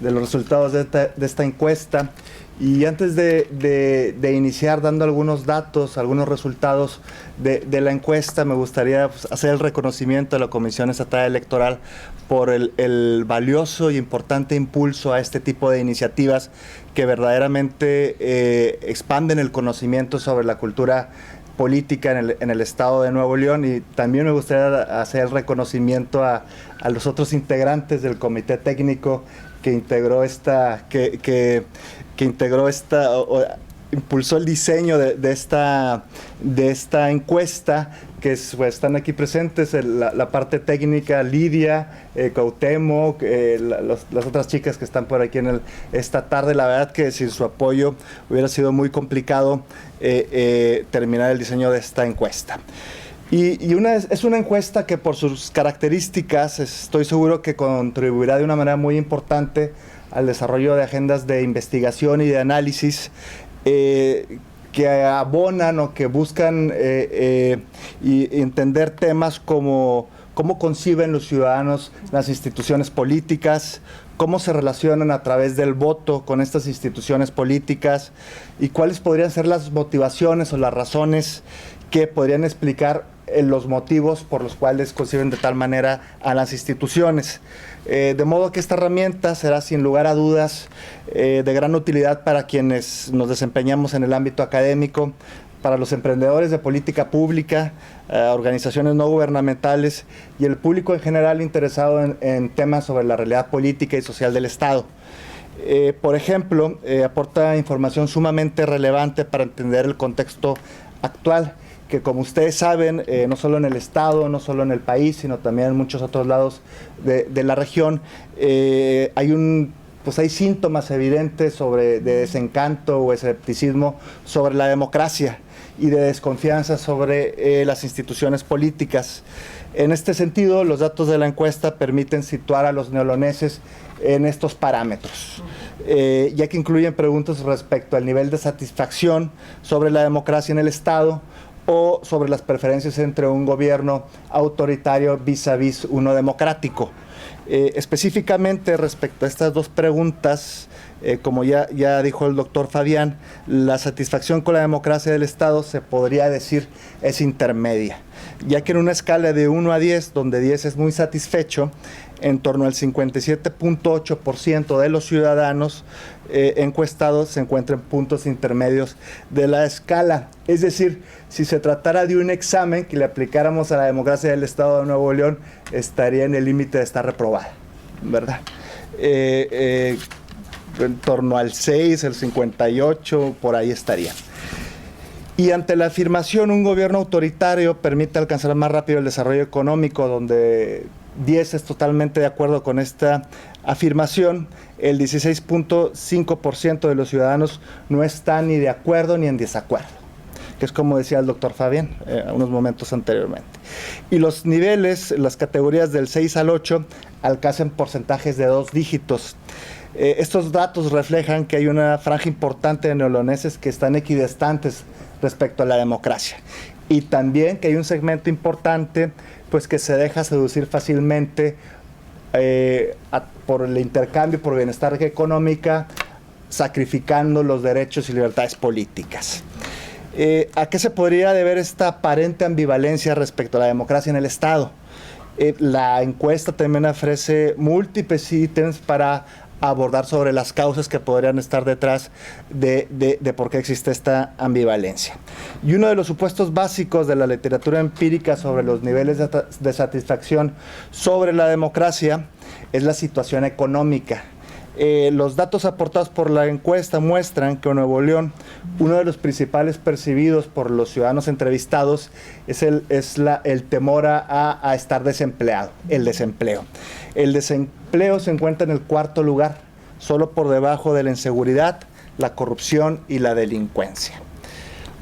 D: los resultados de esta encuesta. Y antes de iniciar dando algunos datos, algunos resultados de la encuesta, me gustaría hacer el reconocimiento de la Comisión Estatal Electoral por el valioso y importante impulso a este tipo de iniciativas que verdaderamente expanden el conocimiento sobre la cultura política en el estado de Nuevo León. Y también me gustaría hacer el reconocimiento a los otros integrantes del comité técnico que integró impulsó el diseño de esta encuesta, que están aquí presentes la parte técnica, Lidia, Cuauhtémoc, las otras chicas que están por aquí esta tarde. La verdad que sin su apoyo hubiera sido muy complicado terminar el diseño de esta encuesta. Es una encuesta que por sus características estoy seguro que contribuirá de una manera muy importante al desarrollo de agendas de investigación y de análisis que abonan o que buscan y entender temas como cómo conciben los ciudadanos las instituciones políticas, cómo se relacionan a través del voto con estas instituciones políticas y cuáles podrían ser las motivaciones o las razones que podrían explicar los motivos por los cuales conciben de tal manera a las instituciones. De modo que esta herramienta será sin lugar a dudas de gran utilidad para quienes nos desempeñamos en el ámbito académico, para los emprendedores de política pública, organizaciones no gubernamentales y el público en general interesado en temas sobre la realidad política y social del Estado. Por ejemplo, aporta información sumamente relevante para entender el contexto actual, que como ustedes saben, no solo en el Estado, no solo en el país, sino también en muchos otros lados de la región, hay síntomas evidentes de desencanto o escepticismo sobre la democracia y de desconfianza sobre las instituciones políticas. En este sentido, los datos de la encuesta permiten situar a los neoloneses en estos parámetros, ya que incluyen preguntas respecto al nivel de satisfacción sobre la democracia en el Estado o sobre las preferencias entre un gobierno autoritario vis a vis uno democrático. Específicamente respecto a estas dos preguntas, como ya dijo el doctor Fabián, la satisfacción con la democracia del Estado se podría decir es intermedia, ya que en una escala de 1 a 10, donde 10 es muy satisfecho, en torno al 57.8% de los ciudadanos encuestados se encuentran en puntos intermedios de la escala. Es decir, si se tratara de un examen que le aplicáramos a la democracia del Estado de Nuevo León, estaría en el límite de estar reprobada, ¿verdad? en torno al 6, el 58, por ahí estarían. Y ante la afirmación, un gobierno autoritario permite alcanzar más rápido el desarrollo económico, donde 10 es totalmente de acuerdo con esta afirmación, el 16.5% de los ciudadanos no están ni de acuerdo ni en desacuerdo, que es como decía el doctor Fabián unos momentos anteriormente. Y los niveles, las categorías del 6 al 8, alcanzan porcentajes de 2 dígitos. Estos datos reflejan que hay una franja importante de neoloneses que están equidistantes respecto a la democracia. Y también que hay un segmento importante pues que se deja seducir fácilmente por el intercambio, por bienestar económica, sacrificando los derechos y libertades políticas. ¿A qué se podría deber esta aparente ambivalencia respecto a la democracia en el Estado? La encuesta también ofrece múltiples ítems para abordar sobre las causas que podrían estar detrás de por qué existe esta ambivalencia. Y uno de los supuestos básicos de la literatura empírica sobre los niveles de satisfacción sobre la democracia es la situación económica. Los datos aportados por la encuesta muestran que en Nuevo León uno de los principales percibidos por los ciudadanos entrevistados es el temor a estar desempleado, el desempleo. El desempleo se encuentra en el 4º lugar, solo por debajo de la inseguridad, la corrupción y la delincuencia.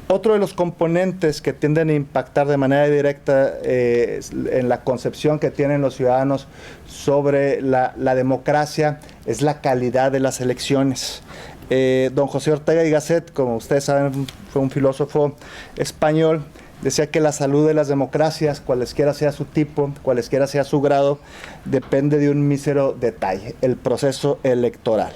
D: Otro de los componentes que tienden a impactar de manera directa en la concepción que tienen los ciudadanos sobre la democracia es la calidad de las elecciones. Don José Ortega y Gasset, como ustedes saben, fue un filósofo español, decía que la salud de las democracias, cualesquiera sea su tipo, cualesquiera sea su grado, depende de un mísero detalle, el proceso electoral.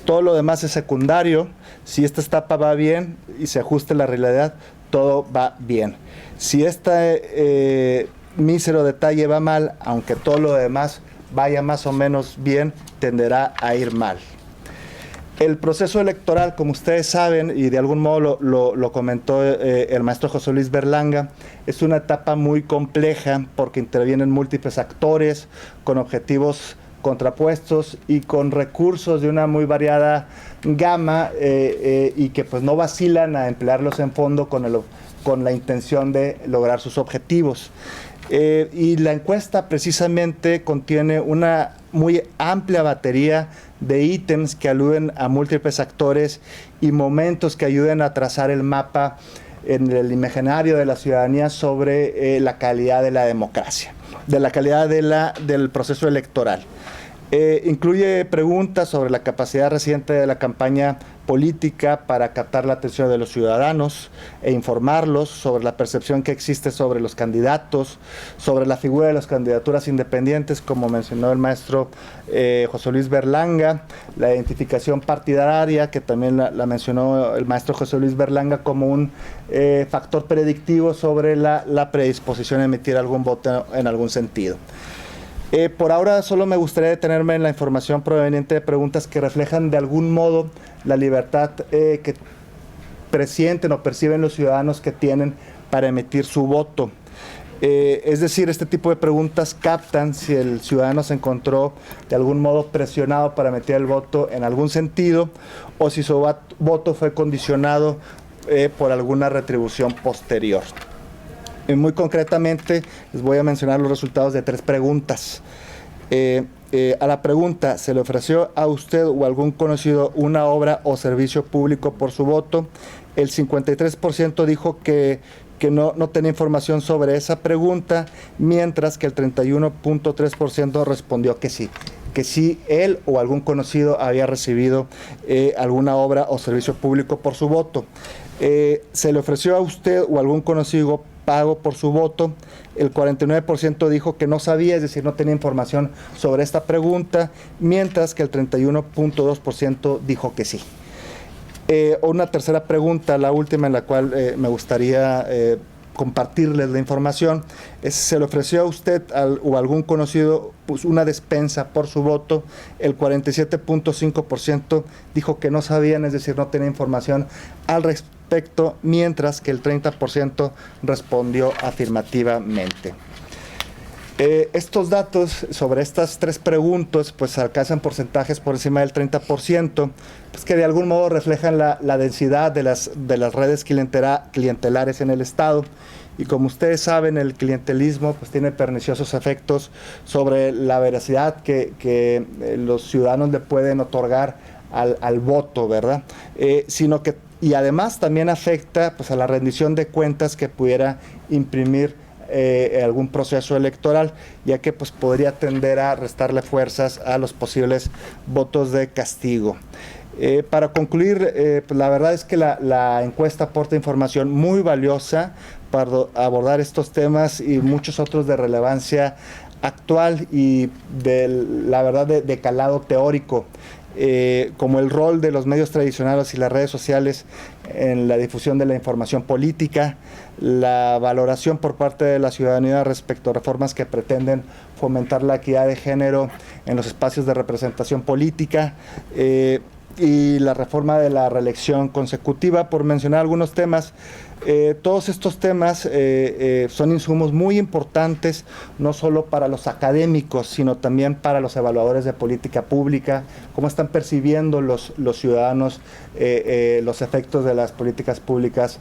D: Todo lo demás es secundario. Si esta etapa va bien y se ajusta a la realidad, todo va bien. Si este mísero detalle va mal, aunque todo lo demás vaya más o menos bien, tenderá a ir mal. El proceso electoral, como ustedes saben, y de algún modo lo comentó el maestro José Luis Berlanga, es una etapa muy compleja porque intervienen múltiples actores con objetivos contrapuestos y con recursos de una muy variada gama y que pues no vacilan a emplearlos en fondo con la intención de lograr sus objetivos. Y la encuesta precisamente contiene una muy amplia batería de ítems que aluden a múltiples actores y momentos que ayuden a trazar el mapa en el imaginario de la ciudadanía sobre la calidad de la democracia, de la calidad del proceso electoral. Incluye preguntas sobre la capacidad reciente de la campaña política para captar la atención de los ciudadanos e informarlos sobre la percepción que existe sobre los candidatos, sobre la figura de las candidaturas independientes, como mencionó el maestro José Luis Berlanga, la identificación partidaria, que también la mencionó el maestro José Luis Berlanga como un factor predictivo sobre la predisposición a emitir algún voto en algún sentido. Por ahora solo me gustaría detenerme en la información proveniente de preguntas que reflejan de algún modo la libertad que presienten o perciben los ciudadanos que tienen para emitir su voto. Es decir, este tipo de preguntas captan si el ciudadano se encontró de algún modo presionado para emitir el voto en algún sentido o si su voto fue condicionado por alguna retribución posterior. Muy concretamente, les voy a mencionar los resultados de 3 preguntas. A la pregunta, ¿se le ofreció a usted o algún conocido una obra o servicio público por su voto? El 53% dijo que no tenía información sobre esa pregunta, mientras que el 31.3% respondió que sí él o algún conocido había recibido alguna obra o servicio público por su voto. ¿Se le ofreció a usted o algún conocido pago por su voto? El 49% dijo que no sabía, es decir, no tenía información sobre esta pregunta, mientras que el 31.2% dijo que sí. Una tercera pregunta, la última en la cual me gustaría compartirles la información, es: ¿se le ofreció a usted o algún conocido pues, una despensa por su voto? El 47.5% dijo que no sabían, es decir, no tenía información al respecto, mientras que el 30% respondió afirmativamente. Estos datos sobre estas 3 preguntas pues alcanzan porcentajes por encima del 30%, pues que de algún modo reflejan la densidad de las redes clientelares en el Estado. Y como ustedes saben, el clientelismo pues tiene perniciosos efectos sobre la veracidad que los ciudadanos le pueden otorgar al voto, ¿verdad? Y además también afecta pues a la rendición de cuentas que pudiera imprimir algún proceso electoral, ya que pues podría tender a restarle fuerzas a los posibles votos de castigo. Para concluir, pues la verdad es que la encuesta aporta información muy valiosa para abordar estos temas y muchos otros de relevancia actual y la verdad de calado teórico, como el rol de los medios tradicionales y las redes sociales en la difusión de la información política, la valoración por parte de la ciudadanía respecto a reformas que pretenden fomentar la equidad de género en los espacios de representación política, y la reforma de la reelección consecutiva, por mencionar algunos temas. Todos estos temas son insumos muy importantes, no solo para los académicos, sino también para los evaluadores de política pública, cómo están percibiendo los ciudadanos los efectos de las políticas públicas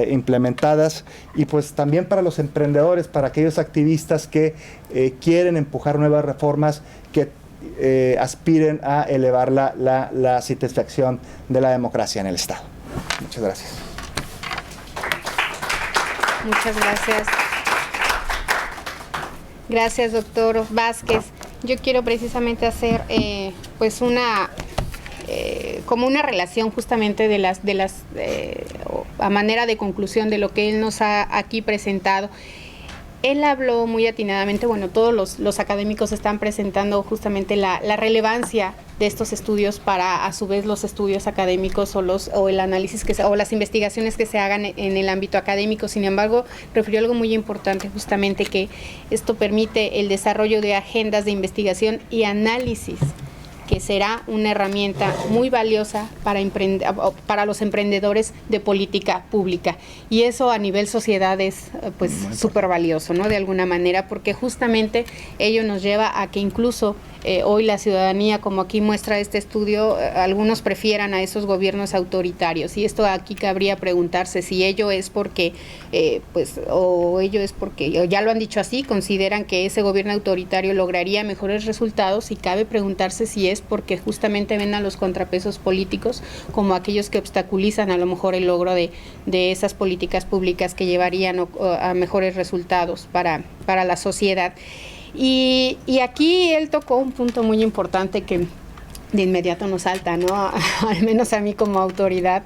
D: implementadas, y pues también para los emprendedores, para aquellos activistas que quieren empujar nuevas reformas que aspiren a elevar la satisfacción de la democracia en el Estado. Muchas gracias.
A: Muchas gracias. Gracias, doctor Vázquez. Yo quiero precisamente hacer pues como una relación justamente a manera de conclusión de lo que él nos ha aquí presentado. Él habló muy atinadamente, bueno, todos los académicos están presentando justamente la relevancia de estos estudios para, a su vez, los estudios académicos o el análisis o las investigaciones que se hagan en el ámbito académico. Sin embargo, refirió algo muy importante, justamente que esto permite el desarrollo de agendas de investigación y análisis, que será una herramienta muy valiosa para los emprendedores de política pública. Y eso a nivel sociedad es pues súper valioso, ¿no? De alguna manera, porque justamente ello nos lleva a que incluso hoy la ciudadanía, como aquí muestra este estudio, algunos prefieran a esos gobiernos autoritarios. Y esto aquí cabría preguntarse si ello es porque, o ya lo han dicho así, consideran que ese gobierno autoritario lograría mejores resultados, y cabe preguntarse si es porque justamente ven a los contrapesos políticos como aquellos que obstaculizan a lo mejor el logro de esas políticas públicas que llevarían a mejores resultados para la sociedad. Y aquí él tocó un punto muy importante que de inmediato nos salta, ¿no? Al menos a mí como autoridad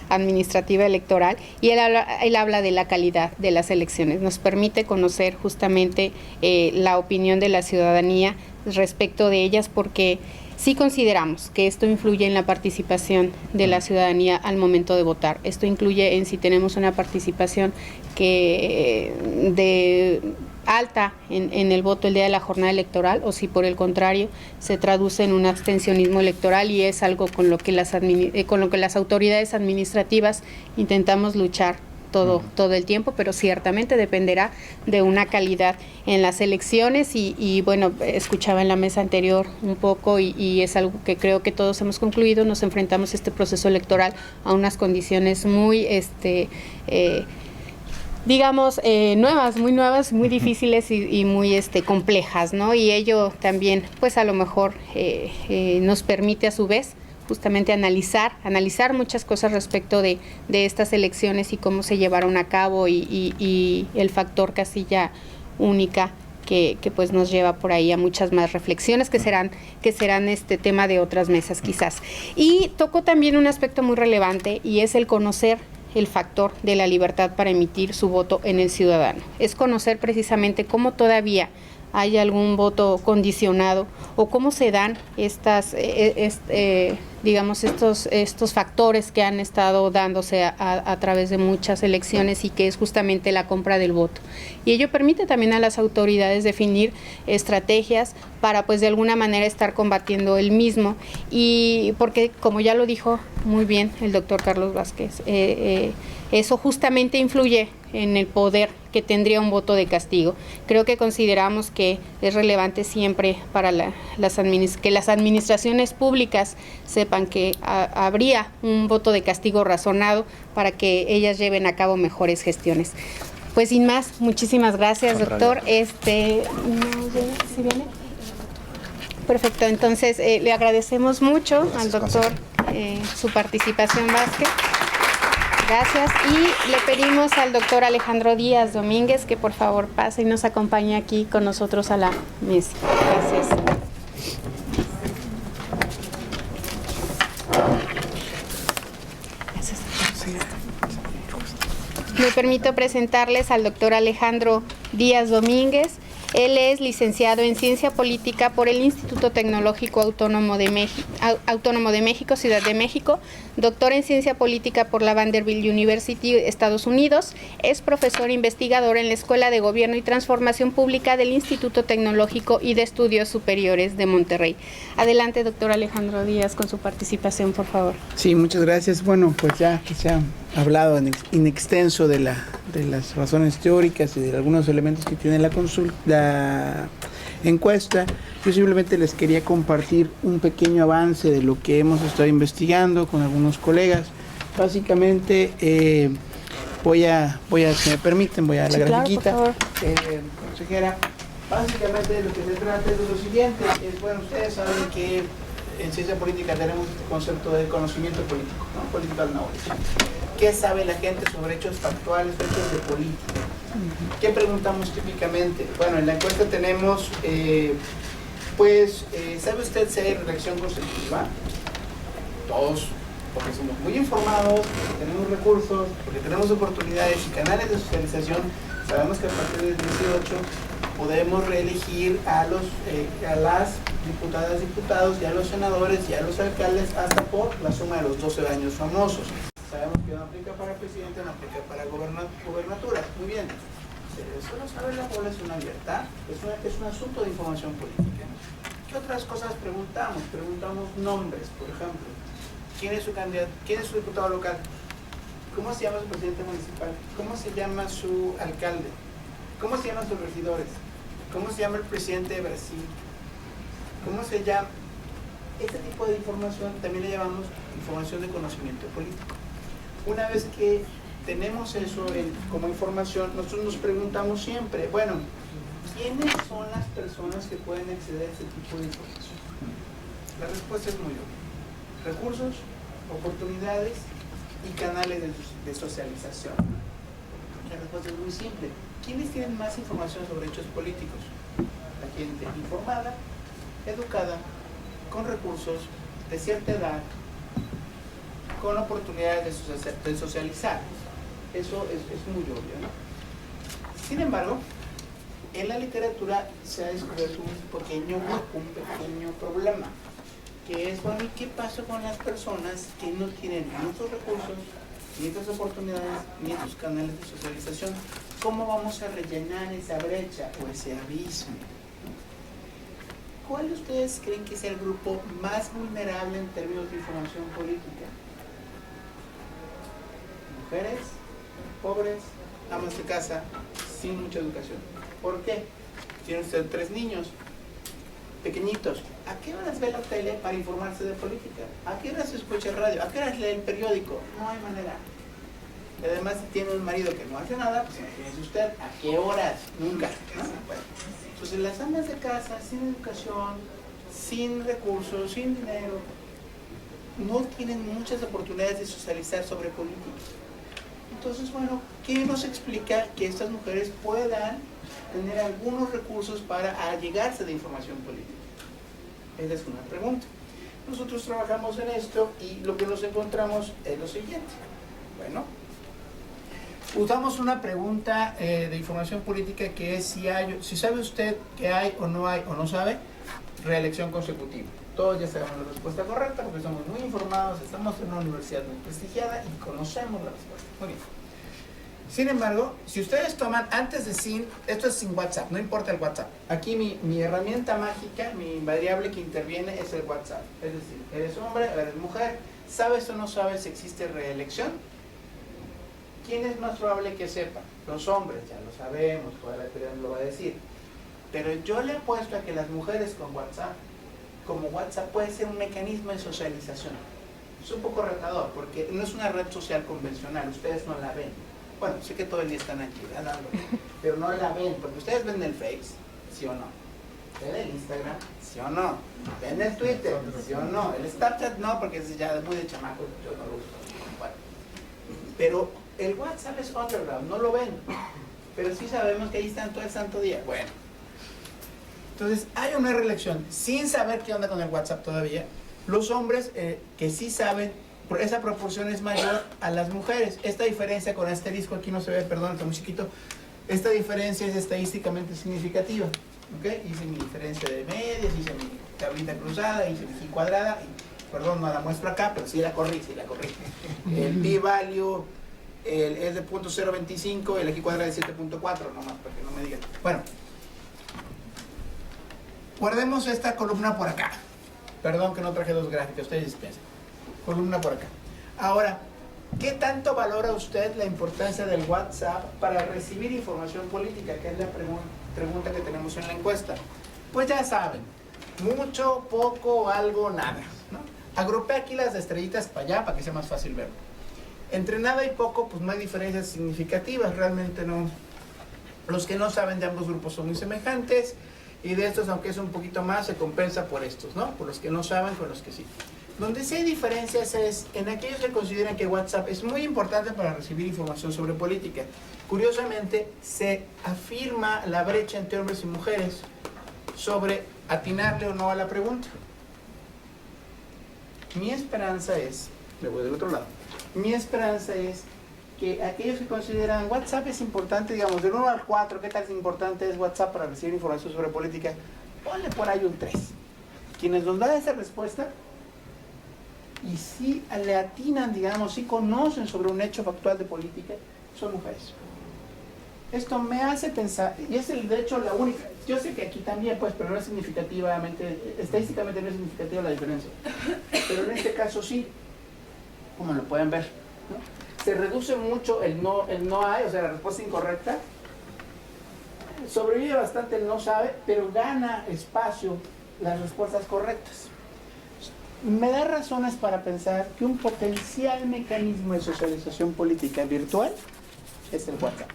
A: administrativa electoral, y él habla de la calidad de las elecciones. Nos permite conocer justamente la opinión de la ciudadanía respecto de ellas, porque sí consideramos que esto influye en la participación de la ciudadanía al momento de votar. Esto incluye en si tenemos una participación de alta en el voto el día de la jornada electoral, o si por el contrario se traduce en un abstencionismo electoral, y es algo con lo que las autoridades administrativas intentamos luchar todo el tiempo, pero ciertamente dependerá de una calidad en las elecciones. Y bueno, escuchaba en la mesa anterior un poco, y es algo que creo que todos hemos concluido. Nos enfrentamos a este proceso electoral a unas condiciones muy digamos, muy nuevas, muy difíciles y muy complejas, ¿no? Y ello también, pues a lo mejor nos permite a su vez justamente analizar muchas cosas respecto de estas elecciones y cómo se llevaron a cabo, y el factor casilla única que pues nos lleva por ahí a muchas más reflexiones que serán tema de otras mesas quizás. Y tocó también un aspecto muy relevante, y es el conocer el factor de la libertad para emitir su voto en el ciudadano. Es conocer precisamente cómo todavía hay algún voto condicionado, o cómo se dan digamos, estos factores que han estado dándose a través de muchas elecciones y que es justamente la compra del voto. Y ello permite también a las autoridades definir estrategias para, pues, de alguna manera estar combatiendo el mismo, y porque, como ya lo dijo muy bien el doctor Carlos Vázquez, eso justamente influye en el poder que tendría un voto de castigo. Creo que consideramos que es relevante siempre para que las administraciones públicas sepan que habría un voto de castigo razonado para que ellas lleven a cabo mejores gestiones. Pues sin más, muchísimas gracias, doctor. ¿No llega? ¿Sí viene? Perfecto, entonces le agradecemos mucho al doctor su participación, Vázquez. Gracias, y le pedimos al doctor Alejandro Díaz Domínguez que por favor pase y nos acompañe aquí con nosotros a la mesa. Gracias. Me permito presentarles al doctor Alejandro Díaz Domínguez. Él es licenciado en Ciencia Política por el Instituto Tecnológico Autónomo de México, Ciudad de México, doctor en Ciencia Política por la Vanderbilt University, Estados Unidos, es profesor investigador en la Escuela de Gobierno y Transformación Pública del Instituto Tecnológico y de Estudios Superiores de Monterrey. Adelante, doctor Alejandro Díaz, con su participación, por favor.
E: Sí, muchas gracias. Bueno, pues ya que se ha hablado in extenso de las razones teóricas y de algunos elementos que tiene la encuesta, yo simplemente les quería compartir un pequeño avance de lo que hemos estado investigando con algunos colegas. Básicamente, si me permiten, voy a la grafiquita.
A: Claro,
E: Consejera, básicamente de lo que se trata es de lo siguiente. Bueno, ustedes saben que en ciencia política tenemos este concepto de conocimiento político, ¿no? Political knowledge. ¿Qué sabe la gente sobre hechos factuales, hechos de política? ¿Qué preguntamos típicamente? Bueno, en la encuesta tenemos, ¿sabe usted si hay reelección consecutiva? Todos, porque somos muy informados, porque tenemos recursos, porque tenemos oportunidades y canales de socialización, sabemos que a partir del 18 podemos reelegir a las diputadas, diputados, y a los senadores y a los alcaldes hasta por la suma de los 12 años famosos. Sabemos que no aplica para presidente, no aplica para gobernatura. Muy bien. Pero eso lo sabe la población abierta. Es un asunto de información política. ¿Qué otras cosas preguntamos? Preguntamos nombres, por ejemplo. ¿Quién es su candidato? ¿Quién es su diputado local? ¿Cómo se llama su presidente municipal? ¿Cómo se llama su alcalde? ¿Cómo se llaman sus regidores? ¿Cómo se llama el presidente de Brasil? ¿Cómo se llama? Este tipo de información también le llamamos información de conocimiento político. Una vez que tenemos eso como información, nosotros nos preguntamos siempre, bueno, ¿quiénes son las personas que pueden acceder a este tipo de información? La respuesta es muy obvia. Recursos, oportunidades y canales de socialización. La respuesta es muy simple. ¿Quiénes tienen más información sobre hechos políticos? La gente informada, educada, con recursos, de cierta edad, con oportunidades de socializar. Eso es muy obvio, ¿no? Sin embargo, en la literatura se ha descubierto un pequeño problema, que es, bueno, ¿y qué pasa con las personas que no tienen ni estos recursos, ni estas oportunidades, ni estos canales de socialización? ¿Cómo vamos a rellenar esa brecha o ese abismo? ¿Cuál de ustedes creen que es el grupo más vulnerable en términos de información política? Mujeres, pobres, amas de casa, sin mucha educación. ¿Por qué? Tiene usted 3 niños pequeñios. ¿A qué horas ve la tele para informarse de política? ¿A qué horas escucha el radio? ¿A qué horas lee el periódico? No hay manera. Y además, si tiene un marido que no hace nada, pues imagínese usted, ¿a qué horas? Nunca, ¿no? Bueno, entonces las amas de casa, sin educación, sin recursos, sin dinero, no tienen muchas oportunidades de socializar sobre política. Entonces, bueno, ¿qué nos explica que estas mujeres puedan tener algunos recursos para allegarse de información política? Esa es una pregunta. Nosotros trabajamos en esto y lo que nos encontramos es lo siguiente. Bueno, usamos una pregunta de información política que es si sabe usted que hay o no sabe reelección consecutiva. Todos ya sabemos la respuesta correcta porque somos muy informados, estamos en una universidad muy prestigiada y conocemos la respuesta. Muy bien. Sin embargo, si ustedes toman antes de sin, esto es sin WhatsApp, no importa el WhatsApp. Aquí mi herramienta mágica, mi variable que interviene es el WhatsApp. Es decir, eres hombre, eres mujer, ¿sabes o no sabes si existe reelección? ¿Quién es más probable que sepa? Los hombres, ya lo sabemos, toda la teoría lo va a decir. Pero yo le apuesto a que las mujeres con WhatsApp, como WhatsApp puede ser un mecanismo de socialización. Es un poco retador, porque no es una red social convencional, ustedes no la ven. Bueno, sé que todo el día están aquí, ¿verdad? Pero no la ven, porque ustedes ven el Face, ¿sí o no? ¿Ven el Instagram? ¿Sí o no? ¿Ven el Twitter? ¿Sí o no? El Snapchat no, porque es ya muy de chamaco, yo no lo uso. Bueno. Pero el WhatsApp es underground, no lo ven. Pero sí sabemos que ahí están todo el santo día. Bueno. Entonces, hay una reelección sin saber qué onda con el WhatsApp todavía. Los hombres que sí saben, esa proporción es mayor a las mujeres. Esta diferencia con asterisco, aquí no se ve, perdón, está muy chiquito. Esta diferencia es estadísticamente significativa. ¿Okay? Hice mi diferencia de medias, hice mi tablita cruzada, hice mi G cuadrada. Y, perdón, no la muestro acá, pero sí la corrí, El p-value es de 0.025, el G cuadrada es 7.4, nomás para que no me digan. Bueno, guardemos esta columna por acá. Perdón que no traje dos gráficos, ustedes dispensen. Columna por acá. Ahora, ¿qué tanto valora usted la importancia del WhatsApp para recibir información política? Que es la pregunta que tenemos en la encuesta. Pues ya saben, mucho, poco, algo, nada, ¿no? Agrupé aquí las estrellitas para allá para que sea más fácil verlo. Entre nada y poco, pues no hay diferencias significativas, realmente no. Los que no saben de ambos grupos son muy semejantes, y de estos, aunque es un poquito más, se compensa por estos, ¿no? Por los que no saben, con los que sí. Donde sí hay diferencias es en aquellos que consideran que WhatsApp es muy importante para recibir información sobre política. Curiosamente, se afirma la brecha entre hombres y mujeres sobre atinarle o no a la pregunta. Mi esperanza es, me voy del otro lado, mi esperanza es que aquellos que consideran WhatsApp es importante, digamos, del 1 al 4, ¿qué tan importante es WhatsApp para recibir información sobre política? Ponle por ahí un 3. Quienes nos dan esa respuesta y si le atinan, digamos, si conocen sobre un hecho factual de política, son mujeres. Esto me hace pensar, y es de hecho la única, yo sé que aquí también, pues, pero no es significativamente, estadísticamente no es significativa la diferencia, pero en este caso sí, como lo pueden ver, ¿no? Se reduce mucho el no hay, o sea, la respuesta incorrecta, sobrevive bastante el no sabe, pero gana espacio las respuestas correctas. Me da razones para pensar que un potencial mecanismo de socialización política virtual es el WhatsApp.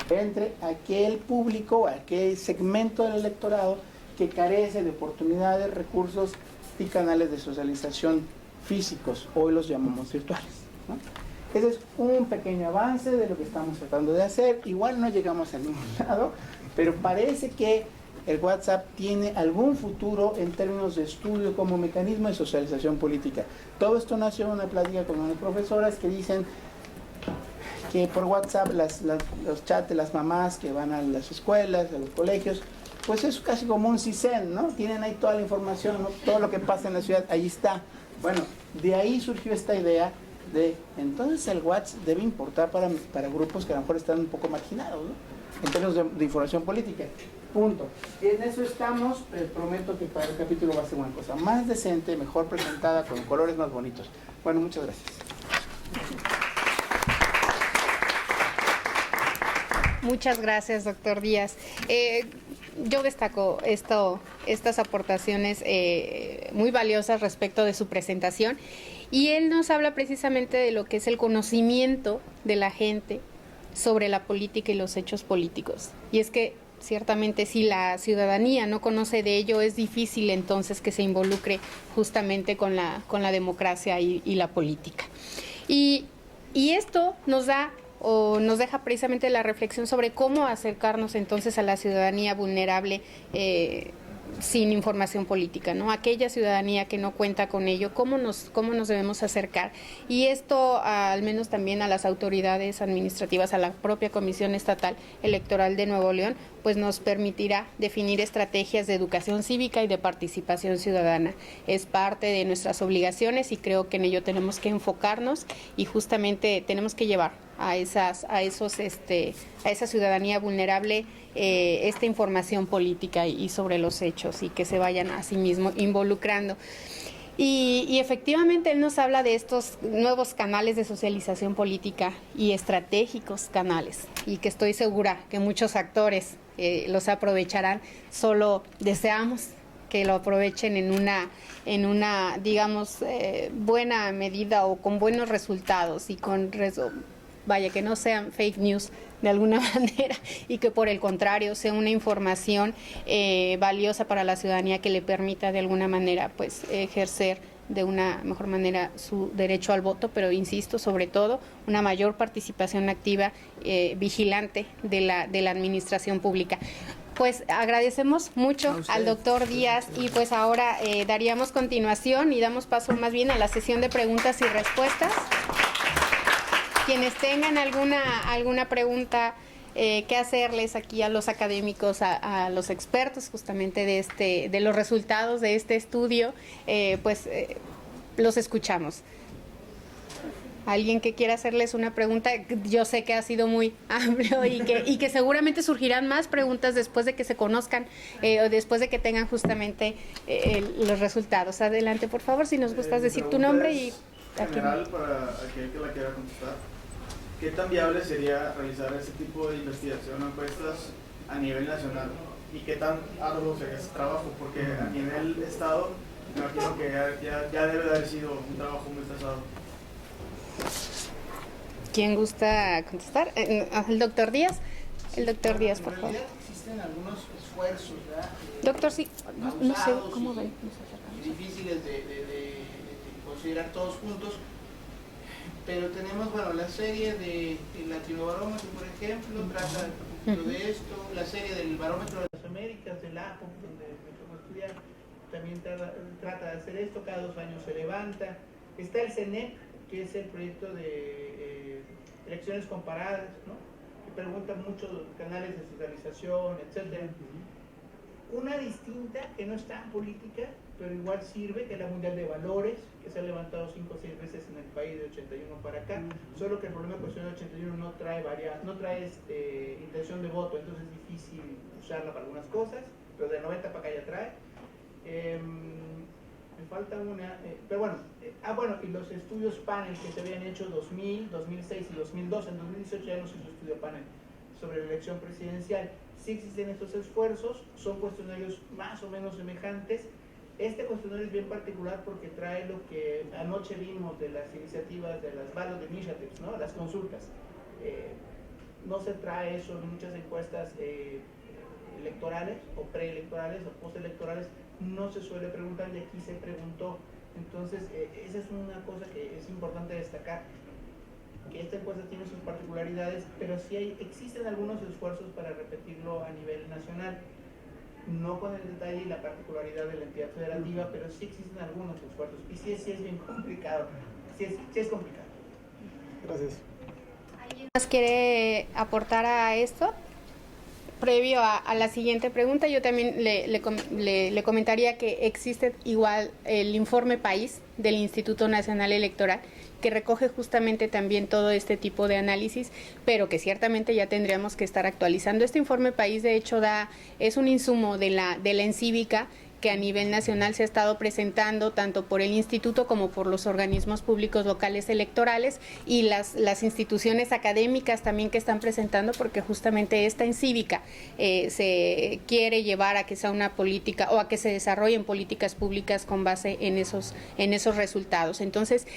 E: Entre aquel público, aquel segmento del electorado que carece de oportunidades, recursos y canales de socialización físicos, hoy los llamamos virtuales, ¿no? Ese es un pequeño avance de lo que estamos tratando de hacer. Igual no llegamos a ningún lado, pero parece que el WhatsApp tiene algún futuro en términos de estudio como mecanismo de socialización política. Todo esto nació en una plática con unas profesoras que dicen que por WhatsApp los chats de las mamás que van a las escuelas, a los colegios, pues es casi como un CISEN, ¿no? Tienen ahí toda la información, ¿no? Todo lo que pasa en la ciudad, ahí está. Bueno, de ahí surgió esta idea de, entonces el WhatsApp debe importar para grupos que a lo mejor están un poco marginados, ¿no? En términos de información política. Punto. En eso estamos. Prometo que para el capítulo va a ser una cosa más decente, mejor presentada, con colores más bonitos. Bueno, muchas gracias.
A: Muchas gracias, doctor Díaz. Yo destaco estas aportaciones muy valiosas respecto de su presentación, y él nos habla precisamente de lo que es el conocimiento de la gente sobre la política y los hechos políticos. Y es que ciertamente si la ciudadanía no conoce de ello, es difícil entonces que se involucre justamente con la democracia y la política. Y esto nos deja precisamente la reflexión sobre cómo acercarnos entonces a la ciudadanía vulnerable sin información política, ¿no? Aquella ciudadanía que no cuenta con ello, ¿cómo nos debemos acercar? Y esto, al menos también a las autoridades administrativas, a la propia Comisión Estatal Electoral de Nuevo León, pues nos permitirá definir estrategias de educación cívica y de participación ciudadana. Es parte de nuestras obligaciones y creo que en ello tenemos que enfocarnos y justamente tenemos que llevar a esa ciudadanía vulnerable esta información política y sobre los hechos y que se vayan a sí mismo involucrando. Y efectivamente él nos habla de estos nuevos canales de socialización política y estratégicos canales, y que estoy segura que muchos actores los aprovecharán. Solo deseamos que lo aprovechen en una digamos, buena medida o con buenos resultados y que no sean fake news de alguna manera y que por el contrario sea una información valiosa para la ciudadanía que le permita de alguna manera pues ejercer de una mejor manera su derecho al voto, pero insisto, sobre todo una mayor participación activa, vigilante de la administración pública. Pues agradecemos mucho al doctor Díaz y pues ahora daríamos continuación y damos paso más bien a la sesión de preguntas y respuestas. Quienes tengan alguna pregunta que hacerles aquí a los académicos, a los expertos justamente de los resultados de este estudio, los escuchamos. ¿Alguien que quiera hacerles una pregunta? Yo sé que ha sido muy amplio y que seguramente surgirán más preguntas después de que se conozcan o después de que tengan justamente los resultados. Adelante, por favor, si nos gustas decir tu nombre y...
F: En general, para aquel que la quiera contestar, ¿qué tan viable sería realizar ese tipo de investigación o encuestas a nivel nacional? ¿Y qué tan arduo sería ese trabajo? Porque a nivel Estado, me imagino que ya debe de haber sido un trabajo muy pesado.
A: ¿Quién gusta contestar? ¿El doctor Díaz? El doctor Díaz, por favor.
E: Existen algunos esfuerzos, ¿verdad?
A: Doctor, sí, no sé cómo ven.
E: Difíciles de considerar todos juntos, pero tenemos, bueno, la serie del Latinobarómetro, por ejemplo, trata de esto, la serie del Barómetro de las Américas, del APO, donde me tocó estudiar, también trata de hacer esto, cada 2 años se levanta. Está el CENEP, que es el proyecto de elecciones comparadas, ¿no? Que pregunta mucho canales de socialización, etcétera. Una distinta, que no es tan política, pero igual sirve, que es la Mundial de Valores, que se ha levantado 5 o 6 veces en el país de 81 para acá, solo que el problema de cuestión de 81 no trae intención de voto, entonces es difícil usarla para algunas cosas, pero de 90 para acá ya trae. Me falta una, pero bueno, y los estudios panel que se habían hecho 2000, 2006 y 2002, en 2018 ya no se hizo estudio panel sobre la elección presidencial. Sí existen estos esfuerzos, son cuestionarios más o menos semejantes. Este cuestionario es bien particular porque trae lo que anoche vimos de las iniciativas de las ballot initiatives, ¿no? Las consultas. No se trae eso en muchas encuestas electorales o preelectorales o postelectorales, no se suele preguntar y aquí se preguntó. Entonces, esa es una cosa que es importante destacar, que esta encuesta tiene sus particularidades, pero sí existen algunos esfuerzos para repetirlo a nivel nacional, no con el detalle y la particularidad de la entidad federativa, pero sí existen algunos esfuerzos, y sí es bien complicado, sí es complicado.
F: Gracias.
A: ¿Alguien más quiere aportar a esto? Previo a la siguiente pregunta, yo también le comentaría que existe igual el informe país del Instituto Nacional Electoral, que recoge justamente también todo este tipo de análisis, pero que ciertamente ya tendríamos que estar actualizando. Este informe país, de hecho, es un insumo de la Encívica, que a nivel nacional se ha estado presentando tanto por el instituto como por los organismos públicos locales electorales y las instituciones académicas también que están presentando, porque justamente esta Encívica se quiere llevar a que sea una política o a que se desarrollen políticas públicas con base en esos resultados. Entonces,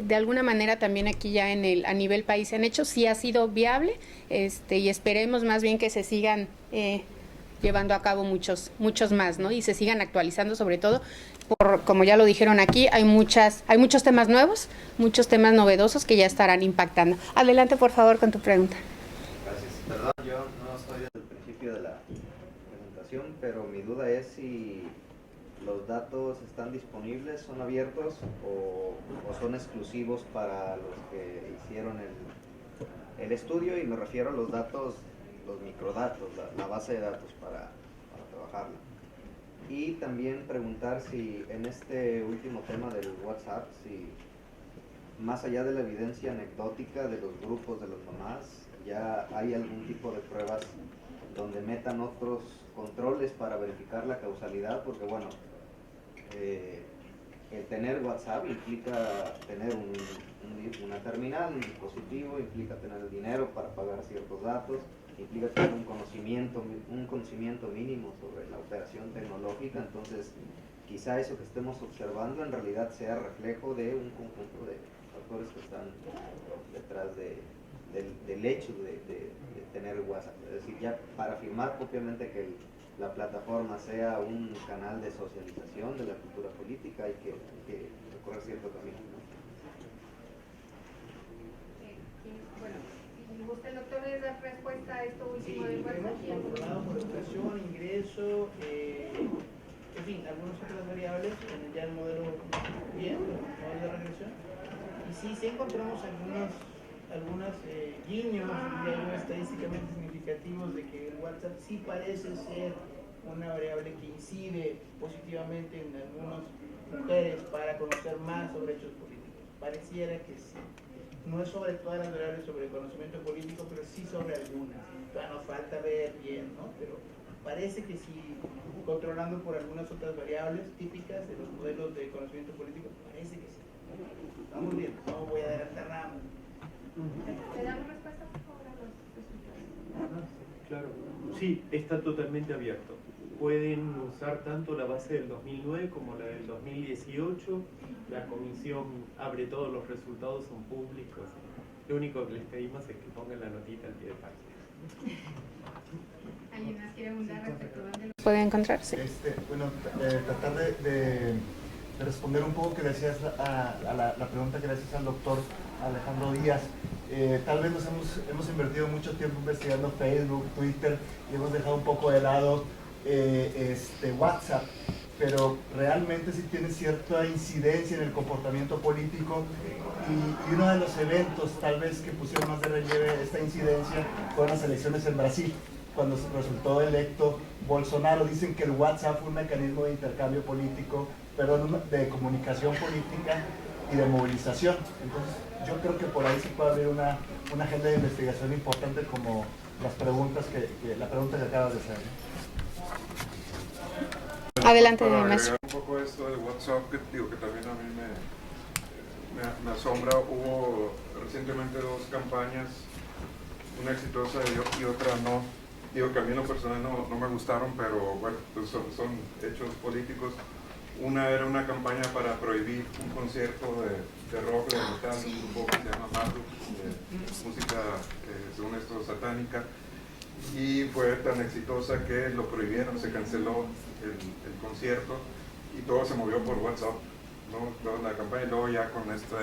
A: de alguna manera también aquí ya a nivel país se han hecho, sí ha sido viable, y esperemos más bien que se sigan llevando a cabo muchos más, ¿no? Y se sigan actualizando, sobre todo, como ya lo dijeron aquí, hay muchos temas nuevos, muchos temas novedosos que ya estarán impactando. Adelante, por favor, con tu pregunta.
G: Gracias. Perdón, yo no estoy desde el principio de la presentación, pero mi duda es si los datos están disponibles, son abiertos o son exclusivos para los que hicieron el estudio, y me refiero a los datos, los microdatos, la base de datos para trabajarla. Y también preguntar si en este último tema del WhatsApp, si más allá de la evidencia anecdótica de los grupos de las mamás, ya hay algún tipo de pruebas donde metan otros controles para verificar la causalidad, porque bueno, el tener WhatsApp implica tener una terminal, un dispositivo, implica tener el dinero para pagar ciertos datos, implica tener un conocimiento mínimo sobre la operación tecnológica. Entonces quizá eso que estemos observando en realidad sea reflejo de un conjunto de factores que están detrás del hecho de tener WhatsApp. Es decir, ya para afirmar propiamente que la plataforma sea un canal de socialización de la cultura política hay que recorrer cierto camino, ¿no?
A: Bueno, si gusta el doctor le da respuesta a esto último del
E: hemos
A: WhatsApp.
E: controlado por educación, ingreso, en fin, algunas otras variables en ya el modelo bien, el modelo de regresión. Y sí encontramos algunos guiños, estadísticamente significativos de que el WhatsApp sí parece ser una variable que incide positivamente en algunas mujeres para conocer más sobre hechos políticos. Pareciera que sí. No es sobre todas las variables sobre conocimiento político, pero sí sobre algunas. Todavía nos falta ver bien, ¿no? Pero parece que sí, controlando por algunas otras variables típicas de los modelos de conocimiento político, parece que sí. Vamos bien, no voy a adelantar nada más.
A: ¿Le damos respuesta, por favor, a los resultados?
B: Claro, sí, está totalmente abierto. Pueden usar tanto la base del 2009 como la del 2018. La comisión abre todos los resultados, son públicos. Lo único que les pedimos es que pongan la notita al pie de página.
A: ¿Alguien más quiere abundar respecto a dónde lo puede encontrarse?
D: Bueno, tratar de responder un poco que decías a la pregunta que le hacías al doctor Alejandro Díaz. Tal vez hemos invertido mucho tiempo investigando Facebook, Twitter, y hemos dejado un poco de lado WhatsApp, pero realmente sí tiene cierta incidencia en el comportamiento político, y uno de los eventos tal vez que pusieron más de relieve esta incidencia fueron las elecciones en Brasil, cuando resultó electo Bolsonaro. Dicen que el WhatsApp fue un mecanismo de intercambio político, perdón, de comunicación política y de movilización. Entonces yo creo que por ahí sí puede haber una agenda de investigación importante, como las preguntas la pregunta que acabas de hacer, ¿no?
A: Adelante,
C: Para
A: maestro.
C: agregar un poco esto de WhatsApp, que también a mí me asombra. Hubo recientemente dos campañas, una exitosa y otra no. Digo que a mí en lo personal no me gustaron, pero bueno, pues son hechos políticos. Una era una campaña para prohibir un concierto de rock, de metal, un grupo que se llama Marduk, de música, según esto, satánica. Y fue tan exitosa que lo prohibieron, se canceló el concierto y todo se movió por WhatsApp, ¿no? Toda la campaña, y luego ya con este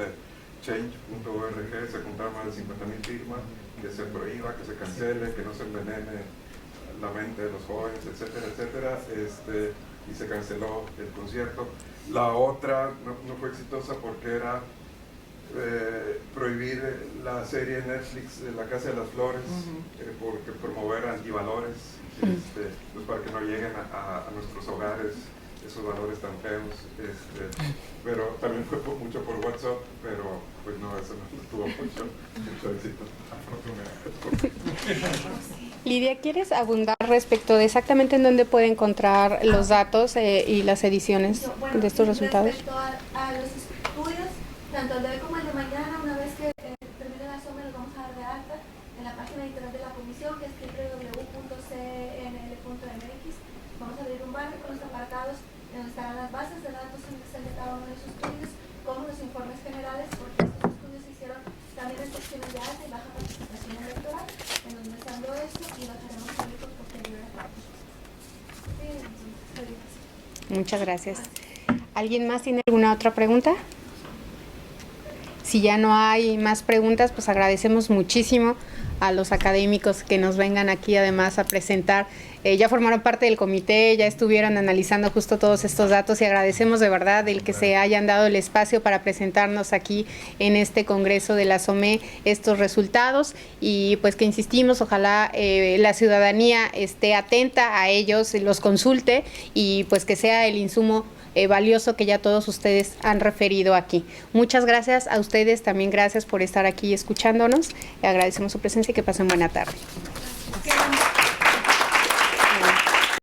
C: change.org se juntaron más de 50,000 firmas, que se prohíba, que se cancele, que no se envenene la mente de los jóvenes, etcétera, etcétera, y se canceló el concierto. La otra no fue exitosa porque era prohibir la serie Netflix La Casa de las Flores, porque promover antivalores, pues para que no lleguen a nuestros hogares esos valores tan feos, pero también fue mucho por WhatsApp, pero pues no, eso no tuvo mucho éxito, afortunadamente.
A: Lidia, ¿quieres abundar respecto de exactamente en dónde puede encontrar los datos y las ediciones de estos resultados?
H: Respecto a los estudios, tanto el de hoy como el de mañana, una vez que termine la suma, los vamos a dar de alta en la página de internet de la comisión, que es www.cnl.mx. Vamos a abrir un banner con los apartados en donde estarán las bases de datos en Excel de cada uno de esos estudios, como los informes generales, porque estos estudios se hicieron también en secciones de alta y baja participación electoral, en donde estando esto y lo haremos públicos posteriormente.
A: Muchas gracias. ¿Alguien más tiene alguna otra pregunta? Si ya no hay más preguntas, pues agradecemos muchísimo a los académicos que nos vengan aquí además a presentar ya formaron parte del comité, ya estuvieron analizando justo todos estos datos y agradecemos de verdad el que se hayan dado el espacio para presentarnos aquí en este congreso de la SOME estos resultados y pues que insistimos, ojalá la ciudadanía esté atenta a ellos, los consulte y pues que sea el insumo valioso que ya todos ustedes han referido aquí. Muchas gracias a ustedes, también gracias por estar aquí escuchándonos, agradecemos su presencia y que pasen buena tarde.